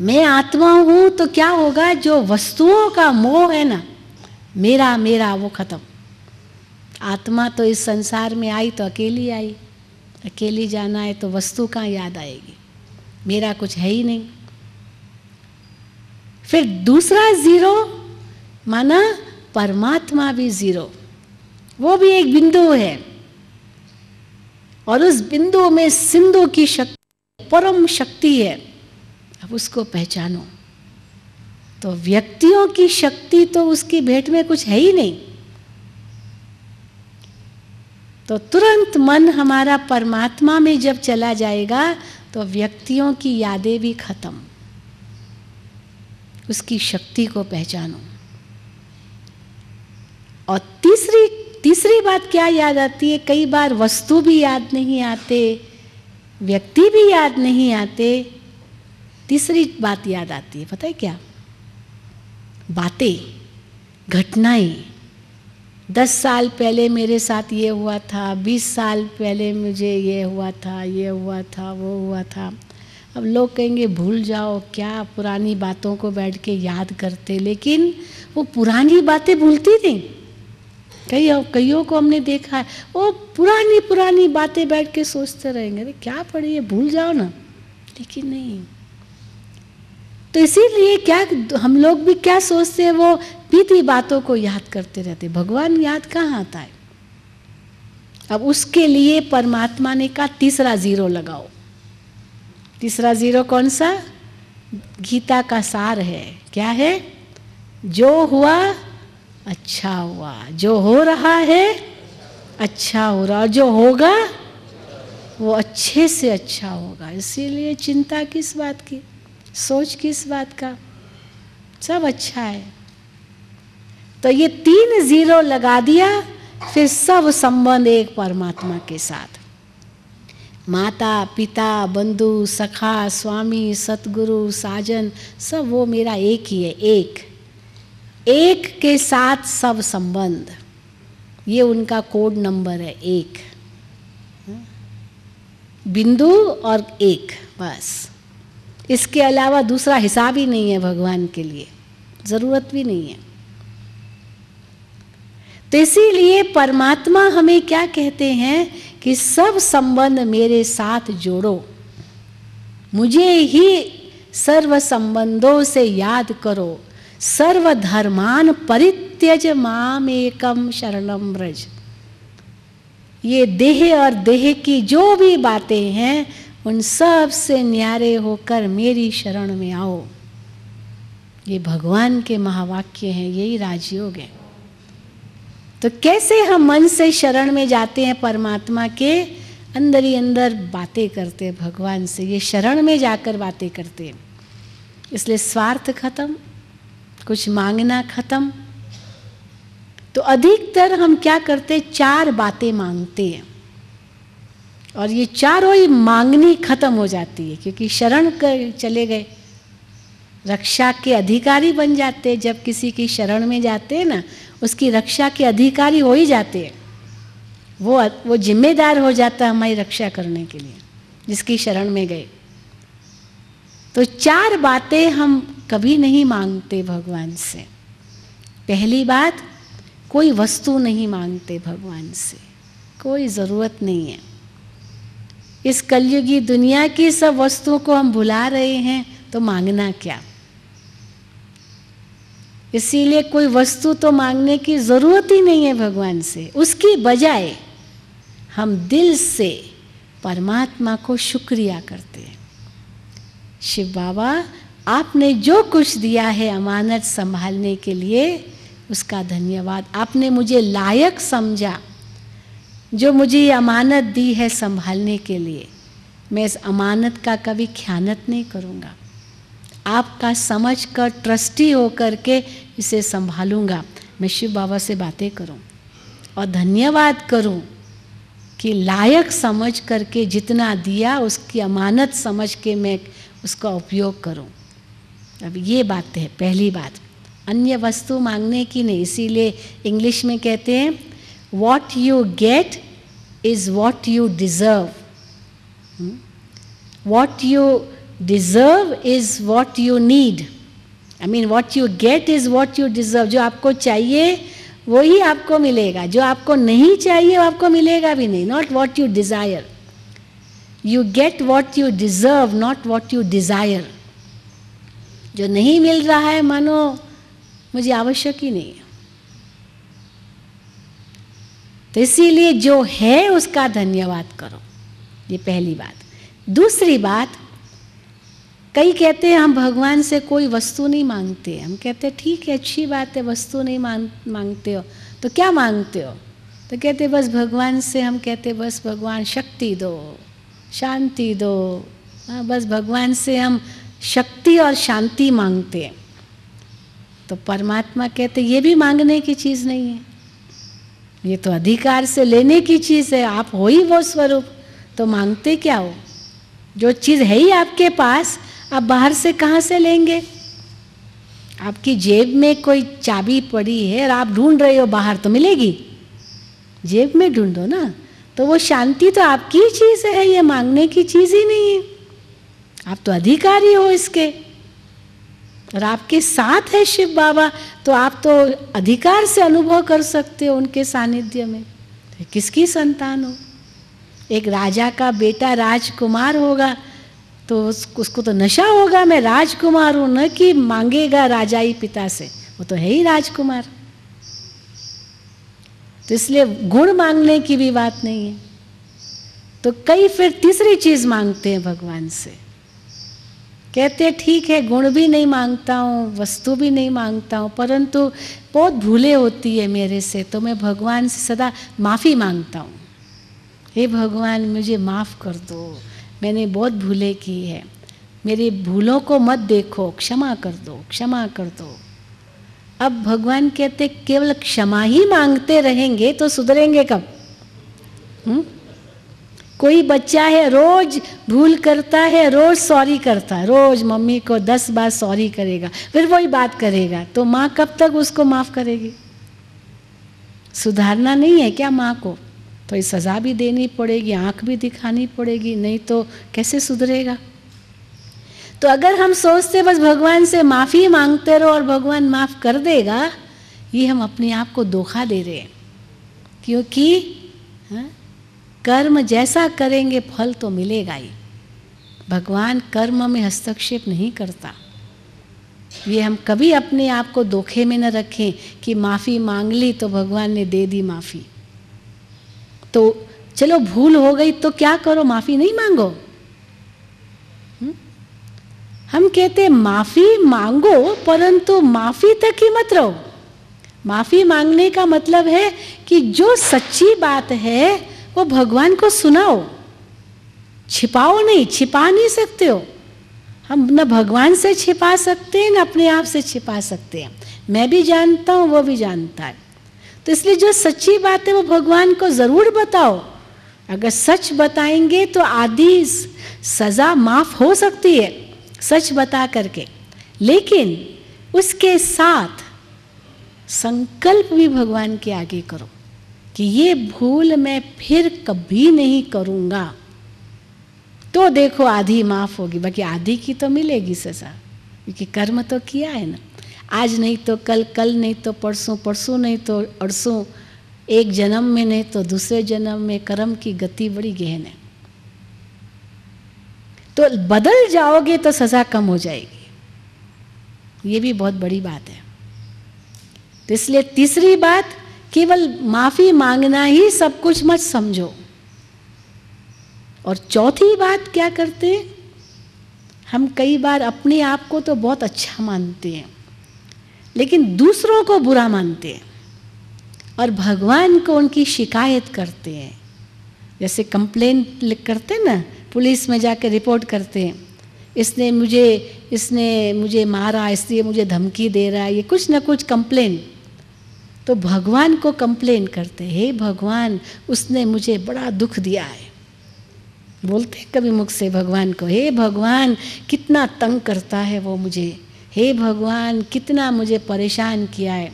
मैं आत्मा हूँ तो क्या होगा? जो वस्तुओं का मोह है ना, मेरा मेरा, वो खत्म। आत्मा तो इस संसार में आई तो अकेली आई, अकेली जाना है तो वस्तु कहाँ याद आएगी? मेरा कुछ है ही नहीं। फिर दूसरा 0 माना परमात्मा भी 0, वो भी एक बिंदु है, और उस बिंदु में सिंधु की शक्ति, परम शक्ति है। अब उसको पहचानो। तो व्यक्तियों की शक्ति तो उसकी भेंट में कुछ है ही नहीं। तो तुरंत मन हमारा परमात्मा में जब चला जाएगा तो व्यक्तियों की यादें भी खत्म। उसकी शक्ति को पहचानो। और तीसरी बात क्या याद आती है? कई बार वस्तु भी याद नहीं आते, व्यक्ति भी याद नहीं आते, तीसरी बात याद आती है, पता है क्या? बातें, घटनाएं। 10 साल पहले मेरे साथ ये हुआ था, 20 साल पहले मुझे ये हुआ था, ये हुआ था, वो हुआ था। अब लोग कहेंगे भूल जाओ, क्या पुरानी बातों को बैठ के याद करते, लेकिन वो पुरानी बातें भूलती नहीं। कईयों को हमने देखा है, वो पुरानी बातें बैठ के सोचते रहेंगे, अरे क्या पड़ी है, भूल जाओ ना, लेकिन नहीं। तो इसीलिए क्या हम लोग भी क्या सोचते हैं, वो बीती बातों को याद करते रहते। भगवान याद कहाँ आता है? अब उसके लिए परमात्मा ने कहा तीसरा 0 लगाओ। तीसरा 0 कौन सा? गीता का सार है। क्या है? जो हुआ अच्छा हुआ, जो हो रहा है अच्छा हो रहा, जो होगा वो अच्छे से अच्छा होगा। इसीलिए चिंता किस बात की, सोच किस बात का, सब अच्छा है। तो ये 3 0 लगा दिया, फिर सब संबंध एक परमात्मा के साथ। माता पिता बंधु सखा स्वामी सतगुरु साजन सब वो मेरा एक ही है। एक के साथ सब संबंध, ये उनका कोड नंबर है, एक बिंदु और एक, बस। इसके अलावा दूसरा हिसाब ही नहीं है भगवान के लिए, जरूरत भी नहीं है। तो इसीलिए परमात्मा हमें क्या कहते हैं कि सब संबंध मेरे साथ जोड़ो, मुझे ही सर्व संबंधों से याद करो, सर्व धर्मान परित्यज माम एकम शरणम व्रज। ये देह और देह की जो भी बातें हैं उन सब से न्यारे होकर मेरी शरण में आओ। ये भगवान के महावाक्य हैं, यही राजयोग है। तो कैसे हम मन से शरण में जाते हैं परमात्मा के, अंदर ही अंदर बातें करते हैं भगवान से, ये शरण में जाकर बातें करते हैं। इसलिए स्वार्थ खत्म, कुछ मांगना खत्म। तो अधिकतर हम क्या करते, चार बातें मांगते हैं और ये चारों ही मांगनी खत्म हो जाती है, क्योंकि शरण कर चले गए, रक्षा के अधिकारी बन जाते हैं। जब किसी की शरण में जाते हैं ना, उसकी रक्षा के अधिकारी हो ही जाते हैं, वो जिम्मेदार हो जाता है हमारी रक्षा करने के लिए, जिसकी शरण में गए। तो चार बातें हम कभी नहीं मांगते भगवान से। पहली बात, कोई वस्तु नहीं मांगते भगवान से, कोई ज़रूरत नहीं है। इस कलयुगी दुनिया की सब वस्तुओं को हम भुला रहे हैं, तो मांगना क्या। इसीलिए कोई वस्तु तो मांगने की ज़रूरत ही नहीं है भगवान से। उसकी बजाय हम दिल से परमात्मा को शुक्रिया करते हैं। शिव बाबा, आपने जो कुछ दिया है अमानत संभालने के लिए, उसका धन्यवाद। आपने मुझे लायक समझा, जो मुझे ये अमानत दी है संभालने के लिए। मैं इस अमानत का कभी ख़यानत नहीं करूँगा। आपका समझ कर ट्रस्टी होकर के इसे संभालूँगा। मैं शिव बाबा से बातें करूँ और धन्यवाद करूँ कि लायक समझ करके जितना दिया उसकी अमानत समझ के मैं उसका उपयोग करूँ। अब ये बात है पहली बात, अन्य वस्तु मांगने की नहीं। इसीलिए इंग्लिश में कहते हैं what you get is what you deserve, what you deserve is what you need. I mean what you get is what you deserve. जो आपको चाहिए वही आपको मिलेगा, जो आपको नहीं चाहिए वो आपको मिलेगा भी नहीं। Not what you desire, you get what you deserve, not what you desire. जो नहीं मिल रहा है मानो मुझे आवश्यक ही नहीं है। तो इसीलिए जो है उसका धन्यवाद करो, ये पहली बात। दूसरी बात, कई कहते हैं हम भगवान से कोई वस्तु नहीं मांगते। हम कहते हैं ठीक है, अच्छी बात है, वस्तु नहीं मांगते हो तो क्या मांगते हो। तो कहते बस भगवान से, हम कहते बस भगवान शक्ति दो, शांति दो। हाँ, बस भगवान से हम शक्ति और शांति मांगते हैं। तो परमात्मा कहते ये भी मांगने की चीज़ नहीं है, ये तो अधिकार से लेने की चीज़ है। आप हो ही वो स्वरूप, तो मांगते क्या हो। जो चीज़ है ही आपके पास, आप बाहर से कहाँ से लेंगे। आपकी जेब में कोई चाबी पड़ी है और आप ढूंढ रहे हो बाहर, तो मिलेगी। जेब में ढूंढो ना। तो वो शांति तो आपकी ही चीज़ है, ये मांगने की चीज़ ही नहीं है। आप तो अधिकारी हो इसके, और आपके साथ है शिव बाबा, तो आप तो अधिकार से अनुभव कर सकते हो उनके सानिध्य में। तो किसकी संतान हो। एक राजा का बेटा राजकुमार होगा तो उसको तो नशा होगा, मैं राजकुमार हूँ, न कि मांगेगा राजाई पिता से, वो तो है ही राजकुमार। तो इसलिए गुण मांगने की भी बात नहीं है। तो कई फिर तीसरी चीज़ मांगते हैं भगवान से। कहते हैं ठीक है, गुण भी नहीं मांगता हूँ, वस्तु भी नहीं मांगता हूँ, परंतु बहुत भूले होती है मेरे से, तो मैं भगवान से सदा माफ़ी मांगता हूँ। हे भगवान, मुझे माफ़ कर दो, मैंने बहुत भूले की है, मेरी भूलों को मत देखो, क्षमा कर दो, क्षमा कर दो। अब भगवान कहते केवल क्षमा ही मांगते रहेंगे तो सुधरेंगे कब? कोई बच्चा है रोज भूल करता है, रोज सॉरी करता है, रोज मम्मी को 10 बार सॉरी करेगा, फिर वही बात करेगा, तो माँ कब तक उसको माफ करेगी? सुधारना नहीं है क्या माँ को? तो ये सज़ा भी देनी पड़ेगी, आँख भी दिखानी पड़ेगी, नहीं तो कैसे सुधरेगा? तो अगर हम सोचते बस भगवान से माफ़ी मांगते रहो और भगवान माफ़ कर देगा, ये हम अपने आप को धोखा दे रहे हैं। क्योंकि कर्म जैसा करेंगे फल तो मिलेगा ही। भगवान कर्म में हस्तक्षेप नहीं करता। ये हम कभी अपने आप को धोखे में न रखें कि माफ़ी मांग ली तो भगवान ने दे दी माफ़ी। तो चलो भूल हो गई तो क्या करो, माफ़ी नहीं मांगो। हम कहते माफ़ी मांगो परंतु माफ़ी तक ही मत रहो। माफ़ी मांगने का मतलब है कि जो सच्ची बात है वो भगवान को सुनाओ, छिपाओ नहीं, छिपा नहीं सकते हो। हम न भगवान से छिपा सकते हैं न अपने आप से छिपा सकते हैं। मैं भी जानता हूँ, वो भी जानता है। तो इसलिए जो सच्ची बात है वो भगवान को ज़रूर बताओ। अगर सच बताएंगे तो आधी सज़ा माफ़ हो सकती है सच बता करके, लेकिन उसके साथ संकल्प भी भगवान के आगे करो कि ये भूल मैं फिर कभी नहीं करूँगा, तो देखो आधी माफ़ होगी, बाकी आधी की तो मिलेगी सज़ा, क्योंकि कर्म तो किया है ना। आज नहीं तो कल, कल नहीं तो परसों, परसों नहीं तो अरसों, एक जन्म में नहीं तो दूसरे जन्म में। कर्म की गति बड़ी गहन है। तो बदल जाओगे तो सज़ा कम हो जाएगी। ये भी बहुत बड़ी बात है। तो इसलिए तीसरी बात, केवल माफ़ी मांगना ही सब कुछ मत समझो। और चौथी बात क्या करते हैं, हम कई बार अपने आप को तो बहुत अच्छा मानते हैं लेकिन दूसरों को बुरा मानते हैं और भगवान को उनकी शिकायत करते हैं। जैसे कंप्लेन करते हैं ना, पुलिस में जाकर रिपोर्ट करते हैं, इसने मुझे मारा, इसलिए मुझे धमकी दे रहा है, ये कुछ ना कुछ कंप्लेन। तो भगवान को कंप्लेन करते, हे भगवान उसने मुझे बड़ा दुख दिया है। बोलते हैं कभी मुख से भगवान को, हे भगवान कितना तंग करता है वो मुझे, हे भगवान कितना मुझे परेशान किया है।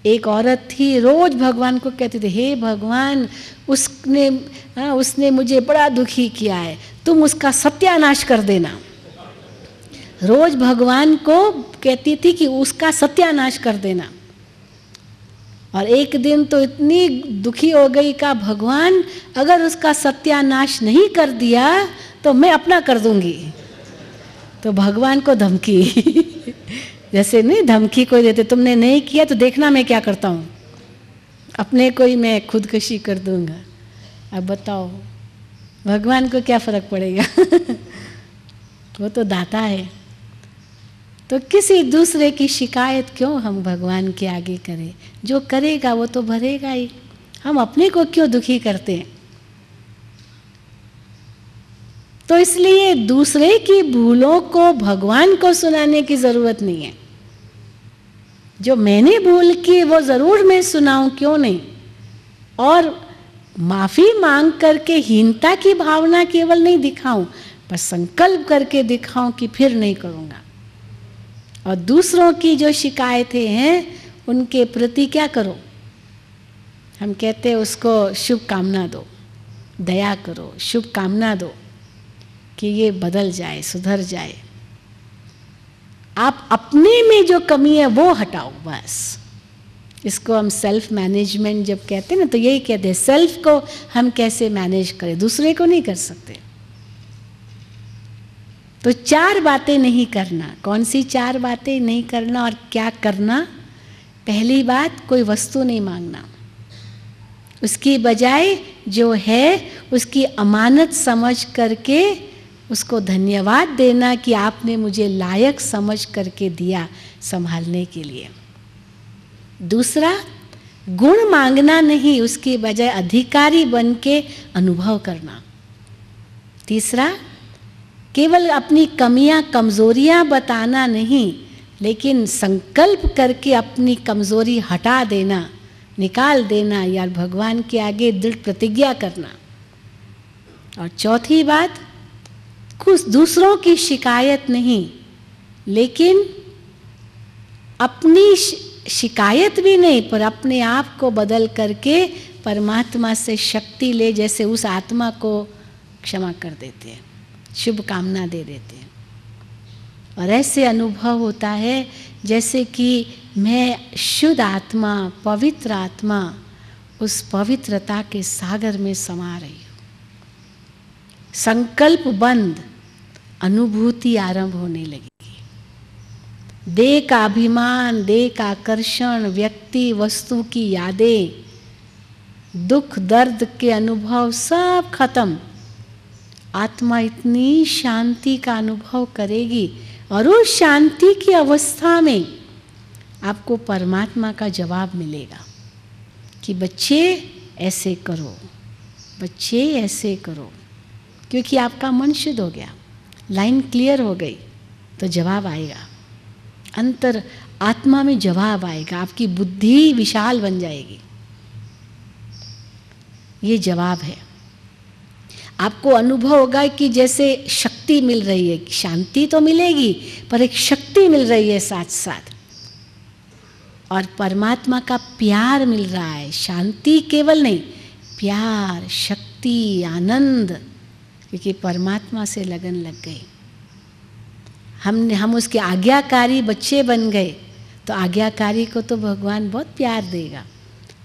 एक औरत थी, रोज भगवान को कहती थी, हे भगवान उसने मुझे बड़ा दुखी किया है, तुम उसका सत्यानाश कर देना। रोज भगवान को कहती थी कि उसका सत्यानाश कर देना। और एक दिन तो इतनी दुखी हो गई का, भगवान अगर उसका सत्यानाश नहीं कर दिया तो मैं अपना कर दूंगी। तो भगवान को धमकी जैसे नहीं धमकी कोई देते, तुमने नहीं किया तो देखना मैं क्या करता हूँ, अपने को ही मैं खुदकुशी कर दूंगा। अब बताओ भगवान को क्या फर्क पड़ेगा वो तो दाता है। तो किसी दूसरे की शिकायत क्यों हम भगवान के आगे करें, जो करेगा वो तो भरेगा ही। हम अपने को क्यों दुखी करते हैं। तो इसलिए दूसरे की भूलों को भगवान को सुनाने की जरूरत नहीं है। जो मैंने भूल की वो जरूर मैं सुनाऊं, क्यों नहीं। और माफी मांग करके हीनता की भावना केवल नहीं दिखाऊं, पर संकल्प करके दिखाऊं कि फिर नहीं करूंगा। और दूसरों की जो शिकायतें हैं उनके प्रति क्या करो, हम कहते हैं उसको शुभ कामना दो, दया करो, शुभ कामना दो कि ये बदल जाए, सुधर जाए। आप अपने में जो कमी है वो हटाओ बस। इसको हम सेल्फ मैनेजमेंट जब कहते हैं ना, तो यही कहते हैं सेल्फ को हम कैसे मैनेज करें, दूसरे को नहीं कर सकते। तो 4 बातें नहीं करना। कौन सी 4 बातें नहीं करना और क्या करना? पहली बात, कोई वस्तु नहीं मांगना, उसकी बजाय जो है उसकी अमानत समझ करके उसको धन्यवाद देना कि आपने मुझे लायक समझ करके दिया संभालने के लिए। दूसरा, गुण मांगना नहीं, उसकी बजाय अधिकारी बन के अनुभव करना। तीसरा, केवल अपनी कमियां कमजोरियां बताना नहीं, लेकिन संकल्प करके अपनी कमजोरी हटा देना, निकाल देना, या भगवान के आगे दृढ़ प्रतिज्ञा करना। और चौथी बात, कुछ दूसरों की शिकायत नहीं, लेकिन अपनी शिकायत भी नहीं, पर अपने आप को बदल करके परमात्मा से शक्ति ले, जैसे उस आत्मा को क्षमा कर देते हैं, शुभ कामना दे देते हैं। और ऐसे अनुभव होता है जैसे कि मैं शुद्ध आत्मा, पवित्र आत्मा, उस पवित्रता के सागर में समा रही हूँ। संकल्प बंद, अनुभूति आरंभ होने लगी। देह का अभिमान, देह का आकर्षण, व्यक्ति वस्तु की यादें, दुख दर्द के अनुभव सब खत्म। आत्मा इतनी शांति का अनुभव करेगी, और उस शांति की अवस्था में आपको परमात्मा का जवाब मिलेगा कि बच्चे ऐसे करो, बच्चे ऐसे करो, क्योंकि आपका मन शुद्ध हो गया, लाइन क्लियर हो गई, तो जवाब आएगा। अंतर आत्मा में जवाब आएगा, आपकी बुद्धि विशाल बन जाएगी। ये जवाब है। आपको अनुभव होगा कि जैसे शक्ति मिल रही है, शांति तो मिलेगी पर एक शक्ति मिल रही है साथ साथ, और परमात्मा का प्यार मिल रहा है। शांति केवल नहीं, प्यार, शक्ति, आनंद, क्योंकि परमात्मा से लगन लग गई। हम उसके आज्ञाकारी बच्चे बन गए, तो आज्ञाकारी को तो भगवान बहुत प्यार देगा।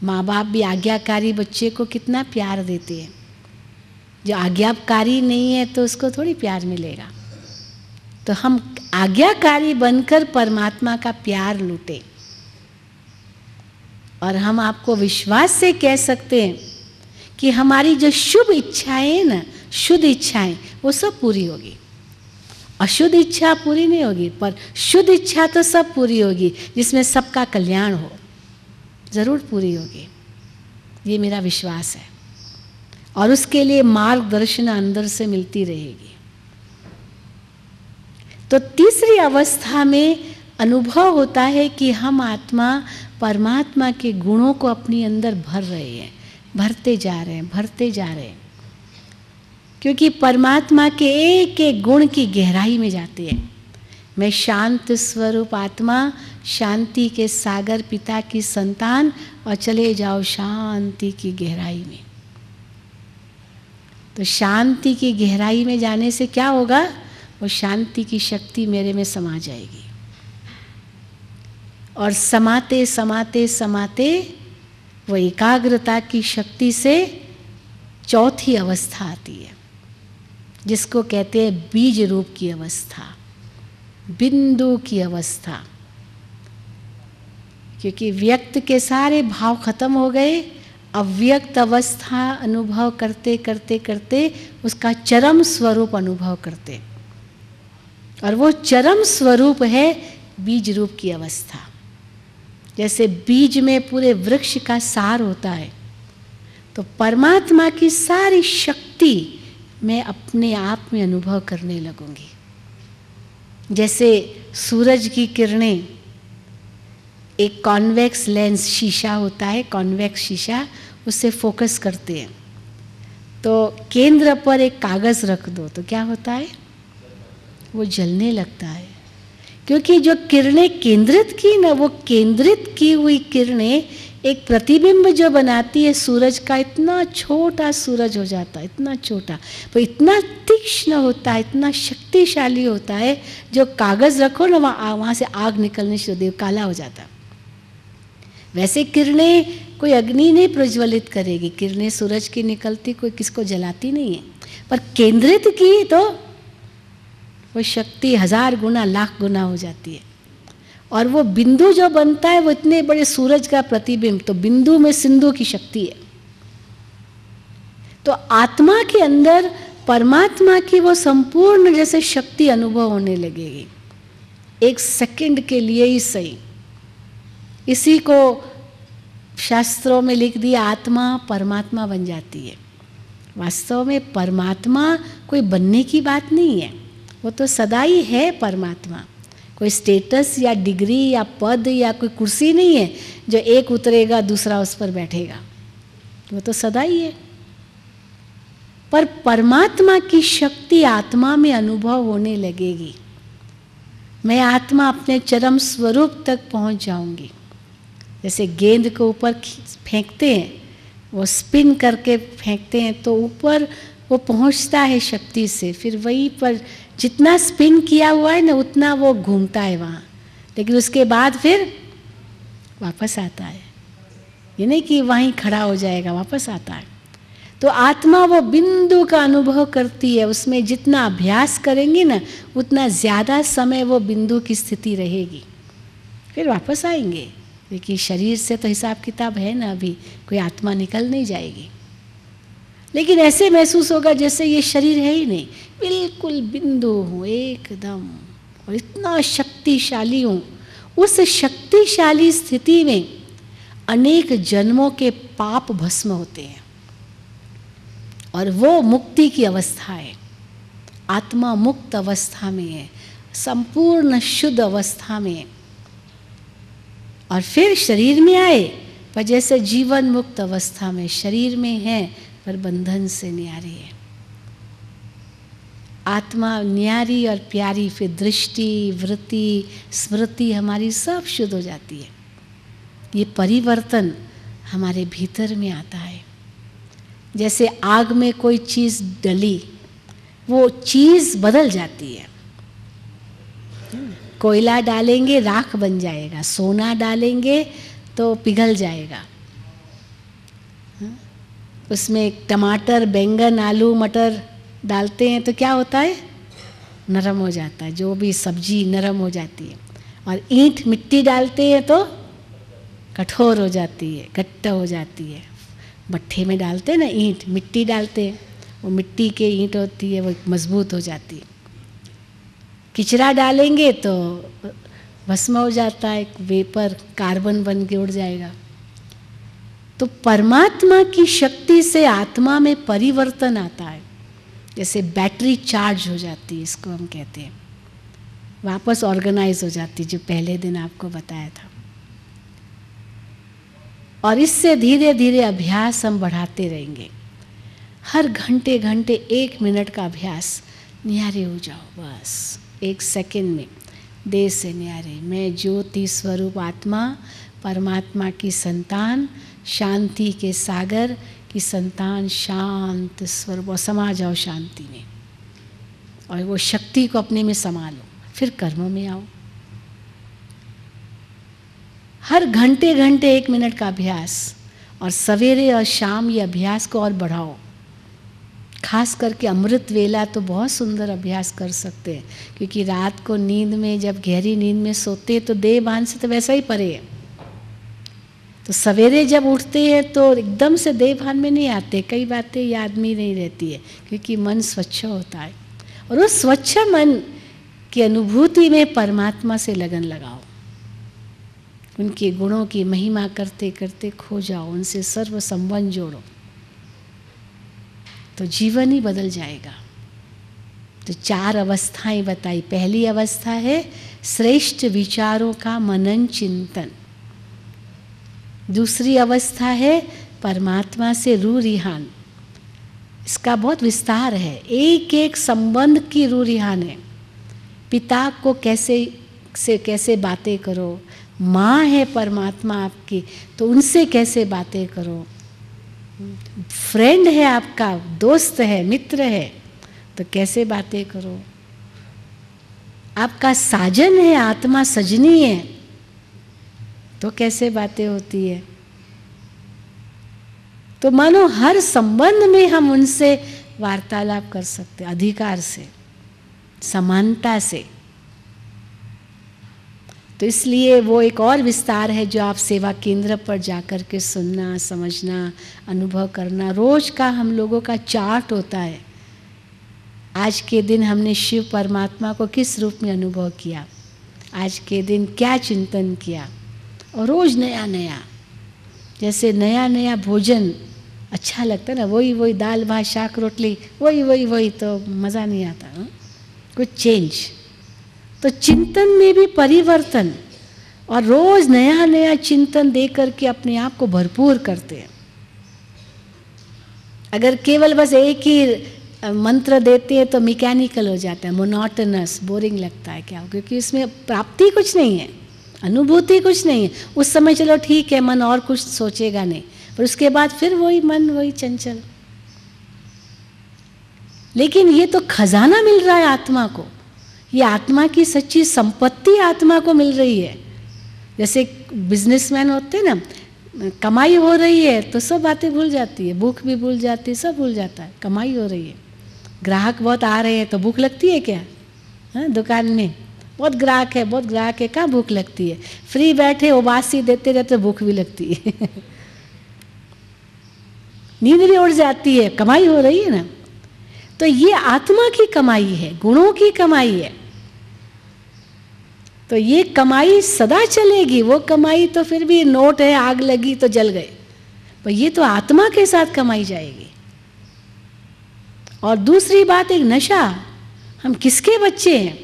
माँ बाप भी आज्ञाकारी बच्चे को कितना प्यार देते हैं। जो आज्ञाकारी नहीं है तो उसको थोड़ी प्यार मिलेगा। तो हम आज्ञाकारी बनकर परमात्मा का प्यार लूटें। और हम आपको विश्वास से कह सकते हैं कि हमारी जो शुभ इच्छाएं हैं ना, शुद्ध इच्छाएं, वो सब पूरी होगी। अशुद्ध इच्छा पूरी नहीं होगी, पर शुद्ध इच्छा तो सब पूरी होगी, जिसमें सबका कल्याण हो, जरूर पूरी होगी। ये मेरा विश्वास है, और उसके लिए मार्गदर्शन अंदर से मिलती रहेगी। तो तीसरी अवस्था में अनुभव होता है कि हम आत्मा परमात्मा के गुणों को अपने अंदर भर रहे हैं, भरते जा रहे हैं, भरते जा रहे हैं, क्योंकि परमात्मा के एक एक गुण की गहराई में जाते हैं। मैं शांत स्वरूप आत्मा, शांति के सागर पिता की संतान, और चले जाओ शांति की गहराई में। तो शांति की गहराई में जाने से क्या होगा? वो शांति की शक्ति मेरे में समा जाएगी, और समाते समाते समाते वो एकाग्रता की शक्ति से चौथी अवस्था आती है, जिसको कहते हैं बीज रूप की अवस्था, बिंदु की अवस्था। क्योंकि व्यक्त के सारे भाव खत्म हो गए, अव्यक्त अवस्था अनुभव करते करते करते उसका चरम स्वरूप अनुभव करते, और वो चरम स्वरूप है बीज रूप की अवस्था। जैसे बीज में पूरे वृक्ष का सार होता है, तो परमात्मा की सारी शक्ति मैं अपने आप में अनुभव करने लगूंगी। जैसे सूरज की किरणें, एक कॉन्वेक्स लेंस शीशा होता है, कॉन्वेक्स शीशा, उससे फोकस करते हैं। तो केंद्र पर एक कागज़ रख दो तो क्या होता है? वो जलने लगता है, क्योंकि जो किरणें केंद्रित की ना, वो केंद्रित की हुई किरणें एक प्रतिबिंब जो बनाती है सूरज का, इतना छोटा सूरज हो जाता है, इतना छोटा, पर इतना तीक्ष्ण होता है, इतना शक्तिशाली होता है, जो कागज़ रखो ना वहाँ से आग निकलनी शुरू हो, काला हो जाता है। वैसे किरणें कोई अग्नि नहीं प्रज्वलित करेगी, किरणें सूरज की निकलती कोई किसको जलाती नहीं है, पर केंद्रित की तो वो शक्ति 1000 गुना, लाख गुना हो जाती है। और वो बिंदु जो बनता है वो इतने बड़े सूरज का प्रतिबिंब, तो बिंदु में सिंधु की शक्ति है। तो आत्मा के अंदर परमात्मा की वो संपूर्ण जैसे शक्ति अनुभव होने लगेगी, एक सेकंड के लिए ही सही। इसी को शास्त्रों में लिख दिया, आत्मा परमात्मा बन जाती है। वास्तव में परमात्मा कोई बनने की बात नहीं है, वो तो सदा ही है परमात्मा, कोई स्टेटस या डिग्री या पद या कोई कुर्सी नहीं है जो एक उतरेगा दूसरा उस पर बैठेगा, वो तो सदा ही है। पर परमात्मा की शक्ति आत्मा में अनुभव होने लगेगी। मैं आत्मा अपने चरम स्वरूप तक पहुंच जाऊंगी। जैसे गेंद को ऊपर फेंकते हैं, वो स्पिन करके फेंकते हैं तो ऊपर वो पहुंचता है शक्ति से, फिर वहीं पर जितना स्पिन किया हुआ है ना उतना वो घूमता है वहाँ, लेकिन उसके बाद फिर वापस आता है। ये नहीं कि वहीं खड़ा हो जाएगा, वापस आता है। तो आत्मा वो बिंदु का अनुभव करती है, उसमें जितना अभ्यास करेंगे ना उतना ज़्यादा समय वो बिंदु की स्थिति रहेगी, फिर वापस आएंगे। क्योंकि शरीर से तो हिसाब किताब है ना, अभी कोई आत्मा निकल नहीं जाएगी। लेकिन ऐसे महसूस होगा जैसे ये शरीर है ही नहीं, बिल्कुल बिंदु हूँ एकदम, और इतना शक्तिशाली हूँ। उस शक्तिशाली स्थिति में अनेक जन्मों के पाप भस्म होते हैं और वो मुक्ति की अवस्था है। आत्मा मुक्त अवस्था में है, संपूर्ण शुद्ध अवस्था में है। और फिर शरीर में आए पर जैसे जीवन मुक्त अवस्था में शरीर में है पर बंधन से न्यारी है। आत्मा न्यारी और प्यारी, फिर दृष्टि, वृत्ति, स्मृति हमारी सब शुद्ध हो जाती है। ये परिवर्तन हमारे भीतर में आता है। जैसे आग में कोई चीज़ डली, वो चीज़ बदल जाती है। कोयला डालेंगे राख बन जाएगा, सोना डालेंगे तो पिघल जाएगा। उसमें टमाटर, बैंगन, आलू, मटर डालते हैं तो क्या होता है? नरम हो जाता है, जो भी सब्जी नरम हो जाती है। और ईंट, मिट्टी डालते हैं तो कठोर हो जाती है, गट्टा हो जाती है। भट्ठे में डालते हैं ना ईंट, मिट्टी डालते हैं, वो मिट्टी के ईंट होती है, वो मजबूत हो जाती है। किचरा डालेंगे तो भस्म हो जाता है, वेपर, कार्बन बन के उड़ जाएगा। तो परमात्मा की शक्ति से आत्मा में परिवर्तन आता है। जैसे बैटरी चार्ज हो जाती है, इसको हम कहते हैं, वापस ऑर्गेनाइज हो जाती है, जो पहले दिन आपको बताया था। और इससे धीरे धीरे अभ्यास हम बढ़ाते रहेंगे। हर घंटे घंटे 1 मिनट का अभ्यास, न्यारे हो जाओ बस 1 सेकंड में, देह से न्यारे। मैं ज्योति स्वरूप आत्मा, परमात्मा की संतान, शांति के सागर की संतान, शांत स्वरूप, और समा जाओ शांति में। और वो शक्ति को अपने में समा लो, फिर कर्मों में आओ। हर घंटे घंटे 1 मिनट का अभ्यास, और सवेरे और शाम ये अभ्यास को और बढ़ाओ। खास करके अमृत वेला तो बहुत सुंदर अभ्यास कर सकते हैं, क्योंकि रात को नींद में, जब गहरी नींद में सोते हैं तो देह भान से तो वैसा ही परे है। तो सवेरे जब उठते हैं तो एकदम से देह भान में नहीं आते, कई बातें याद में नहीं रहती है, क्योंकि मन स्वच्छ होता है। और उस स्वच्छ मन की अनुभूति में परमात्मा से लगन लगाओ, उनके गुणों की महिमा करते करते खो जाओ, उनसे सर्व संबंध जोड़ो, तो जीवन ही बदल जाएगा। तो 4 अवस्थाएं बताई। पहली अवस्था है श्रेष्ठ विचारों का मनन चिंतन। दूसरी अवस्था है परमात्मा से रूह रिहान। इसका बहुत विस्तार है, एक एक संबंध की रूह रिहान है। पिता को कैसे बातें करो, माँ है परमात्मा आपकी तो उनसे कैसे बातें करो, फ्रेंड है आपका, दोस्त है, मित्र है तो कैसे बातें करो, आपका साजन है, आत्मा सजनी है तो कैसे बातें होती है। तो मानो हर संबंध में हम उनसे वार्तालाप कर सकते, अधिकार से, समानता से। तो इसलिए वो एक और विस्तार है जो आप सेवा केंद्र पर जाकर के सुनना, समझना, अनुभव करना। रोज का हम लोगों का चार्ट होता है, आज के दिन हमने शिव परमात्मा को किस रूप में अनुभव किया, आज के दिन क्या चिंतन किया। और रोज नया नया, जैसे नया नया भोजन अच्छा लगता है ना, वही दाल भात शाक रोटली, वही तो मज़ा नहीं आता। कुछ चेंज, तो चिंतन में भी परिवर्तन, और रोज नया नया चिंतन दे करके अपने आप को भरपूर करते हैं। अगर केवल बस एक ही मंत्र देते हैं तो मैकेनिकल हो जाता है, मोनोटोनस, बोरिंग लगता है। क्या? क्योंकि इसमें प्राप्ति कुछ नहीं है, अनुभूति कुछ नहीं है। उस समय चलो ठीक है, मन और कुछ सोचेगा नहीं, पर उसके बाद फिर वही मन, वही चंचल। लेकिन ये तो खजाना मिल रहा है आत्मा को, ये आत्मा की सच्ची संपत्ति आत्मा को मिल रही है। जैसे बिजनेसमैन होते हैं ना, कमाई हो रही है तो सब बातें भूल जाती है, भूख भी भूल जाती है, सब भूल जाता है, कमाई हो रही है। ग्राहक बहुत आ रहे हैं तो भूख लगती है क्या? हाँ, दुकान में बहुत ग्राहक है, बहुत ग्राहक है, कहाँ भूख लगती है? फ्री बैठे उबासी देते रहते भूख भी लगती है नींद भी उड़ जाती है, कमाई हो रही है ना। तो ये आत्मा की कमाई है, गुणों की कमाई है। तो ये कमाई सदा चलेगी। वो कमाई तो फिर भी नोट है, आग लगी तो जल गए, पर ये तो आत्मा के साथ कमाई जाएगी। और दूसरी बात, एक नशा, हम किसके बच्चे हैं?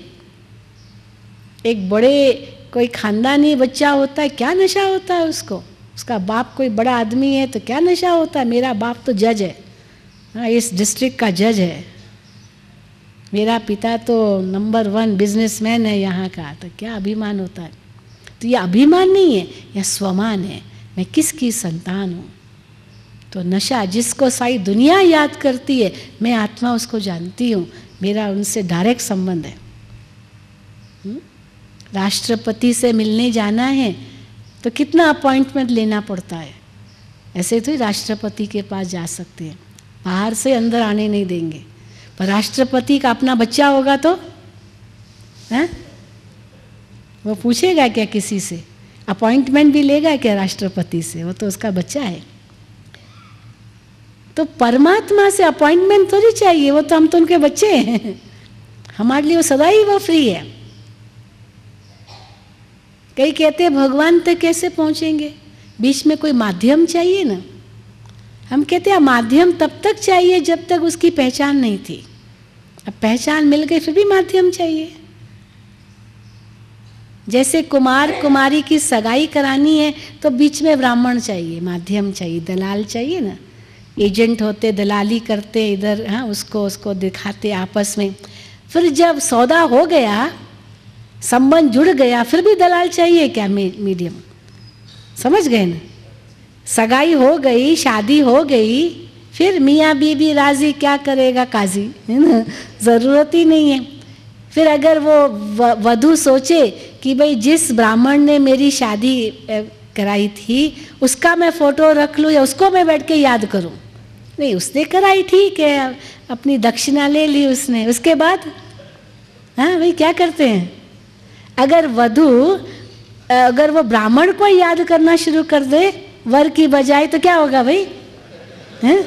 एक बड़े कोई खानदानी बच्चा होता है, क्या नशा होता है उसको? उसका बाप कोई बड़ा आदमी है तो क्या नशा होता है? मेरा बाप तो जज है, हाँ, इस डिस्ट्रिक्ट का जज है, मेरा पिता तो नंबर 1 बिजनेसमैन है यहाँ का, तो क्या अभिमान होता है? तो ये अभिमान नहीं है, यह स्वमान है, मैं किसकी संतान हूँ। तो नशा, जिसको सारी दुनिया याद करती है, मैं आत्मा उसको जानती हूँ, मेरा उनसे डायरेक्ट संबंध है। राष्ट्रपति से मिलने जाना है तो कितना अपॉइंटमेंट लेना पड़ता है, ऐसे तो ही राष्ट्रपति के पास जा सकते हैं, बाहर से अंदर आने नहीं देंगे। पर राष्ट्रपति का अपना बच्चा होगा तो है? वो पूछेगा क्या किसी से? अपॉइंटमेंट भी लेगा क्या राष्ट्रपति से? वो तो उसका बच्चा है। तो परमात्मा से अपॉइंटमेंट थोड़ी चाहिए, वो तो हम तो उनके बच्चे हैं, हमारे लिए वो सदा ही वो फ्री है। कई कहते हैं भगवान तक कैसे पहुंचेंगे, बीच में कोई माध्यम चाहिए ना। हम कहते हैं माध्यम तब तक चाहिए जब तक उसकी पहचान नहीं थी, अब पहचान मिल गई फिर भी माध्यम चाहिए। जैसे कुमार कुमारी की सगाई करानी है तो बीच में ब्राह्मण चाहिए, माध्यम चाहिए, दलाल चाहिए ना। एजेंट होते, दलाली करते इधर, हाँ, उसको दिखाते आपस में। फिर जब सौदा हो गया, संबंध जुड़ गया, फिर भी दलाल चाहिए क्या? मीडियम, समझ गए ना? सगाई हो गई, शादी हो गई, फिर मियाँ बीबी राजी, क्या करेगा काजी, है ना? ज़रूरत ही नहीं है। फिर अगर वो वधू सोचे कि भाई जिस ब्राह्मण ने मेरी शादी कराई थी उसका मैं फ़ोटो रख लूँ या उसको मैं बैठ के याद करूँ, नहीं, उसने कराई ठीक है, अपनी दक्षिणा ले ली उसने, उसके बाद हाँ भाई क्या करते हैं? अगर वधू अगर वो ब्राह्मण को याद करना शुरू कर दे वर की बजाय, तो क्या होगा भाई? हैं?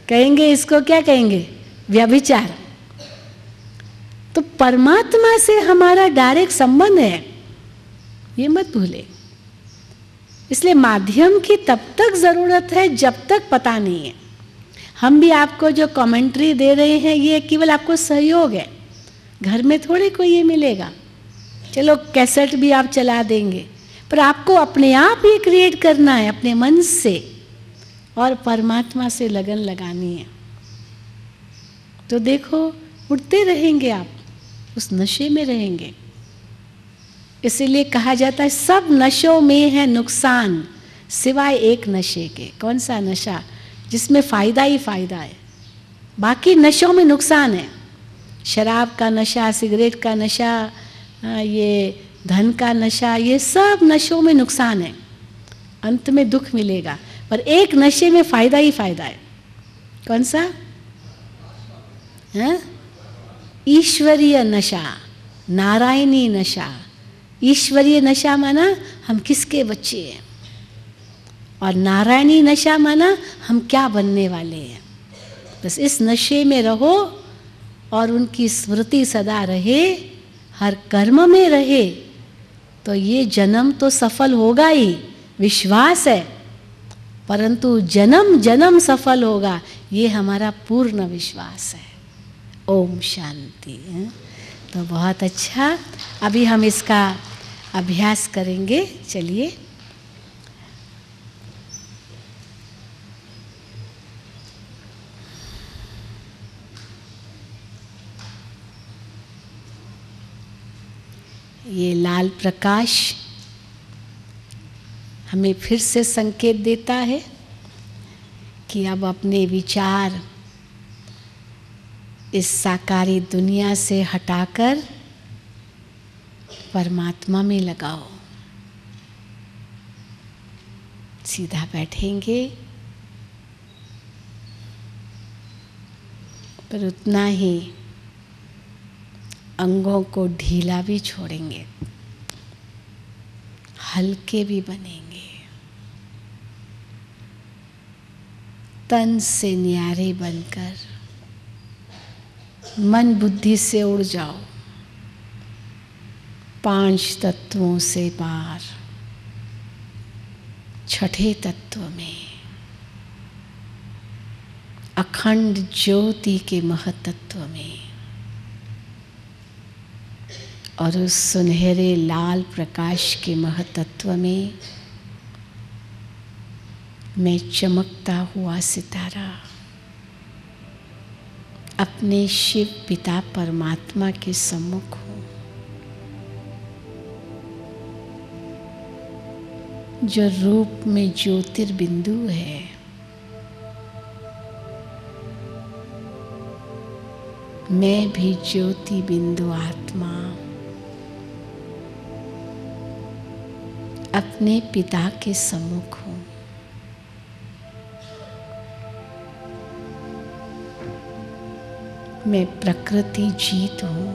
कहेंगे इसको, क्या कहेंगे? व्यभिचार। तो परमात्मा से हमारा डायरेक्ट संबंध है, ये मत भूले। इसलिए माध्यम की तब तक जरूरत है जब तक पता नहीं है। हम भी आपको जो कमेंट्री दे रहे हैं ये केवल आपको सहयोग है, घर में थोड़े कोई ये मिलेगा। चलो कैसेट भी आप चला देंगे, पर आपको अपने आप ही क्रिएट करना है, अपने मन से, और परमात्मा से लगन लगानी है। तो देखो उठते रहेंगे आप, उस नशे में रहेंगे। इसीलिए कहा जाता है सब नशों में है नुकसान सिवाय एक नशे के। कौन सा नशा? जिसमें फ़ायदा ही फ़ायदा है, बाकी नशों में नुकसान है। शराब का नशा, सिगरेट का नशा, ये धन का नशा, ये सब नशों में नुकसान है, अंत में दुख मिलेगा। पर एक नशे में फ़ायदा ही फ़ायदा है। कौन सा? है ईश्वरीय नशा, नारायणी नशा। ईश्वरीय नशा माना हम किसके बच्चे हैं, और नारायणी नशा माना हम क्या बनने वाले हैं। बस इस नशे में रहो और उनकी स्मृति सदा रहे, हर कर्म में रहे, तो ये जन्म तो सफल होगा ही, विश्वास है, परंतु जन्म जन्म सफल होगा, ये हमारा पूर्ण विश्वास है। ओम शांति। तो बहुत अच्छा, अभी हम इसका अभ्यास करेंगे। चलिए, ये लाल प्रकाश हमें फिर से संकेत देता है कि अब अपने विचार इस साकारी दुनिया से हटाकर परमात्मा में लगाओ। सीधा बैठेंगे, पर उतना ही अंगों को ढीला भी छोड़ेंगे, हल्के भी बनेंगे। तन से न्यारे बनकर मन बुद्धि से उड़ जाओ, 5 तत्वों से पार, छठे तत्व में, अखंड ज्योति के महतत्व में, और उस सुनहरे लाल प्रकाश के महतत्व में मैं चमकता हुआ सितारा अपने शिव पिता परमात्मा के सम्मुख हूँ, जो रूप में ज्योतिर्बिंदु है। मैं भी ज्योति बिंदु आत्मा अपने पिता के सम्मुख हूँ। मैं प्रकृति जीत हूँ,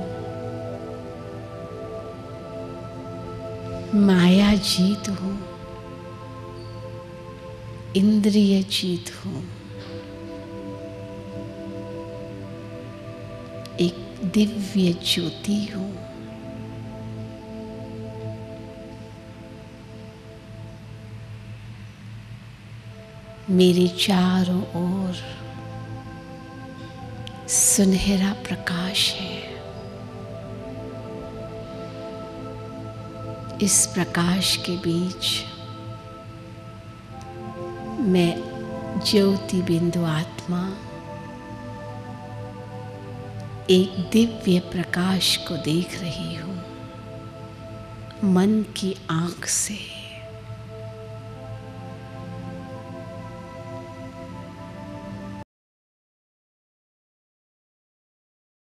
माया जीत हूँ, इंद्रिय जीत हूँ। एक दिव्य ज्योति हूँ। मेरे चारों ओर सुनहरा प्रकाश है। इस प्रकाश के बीच मैं ज्योति बिंदु आत्मा एक दिव्य प्रकाश को देख रही हूँ, मन की आँख से।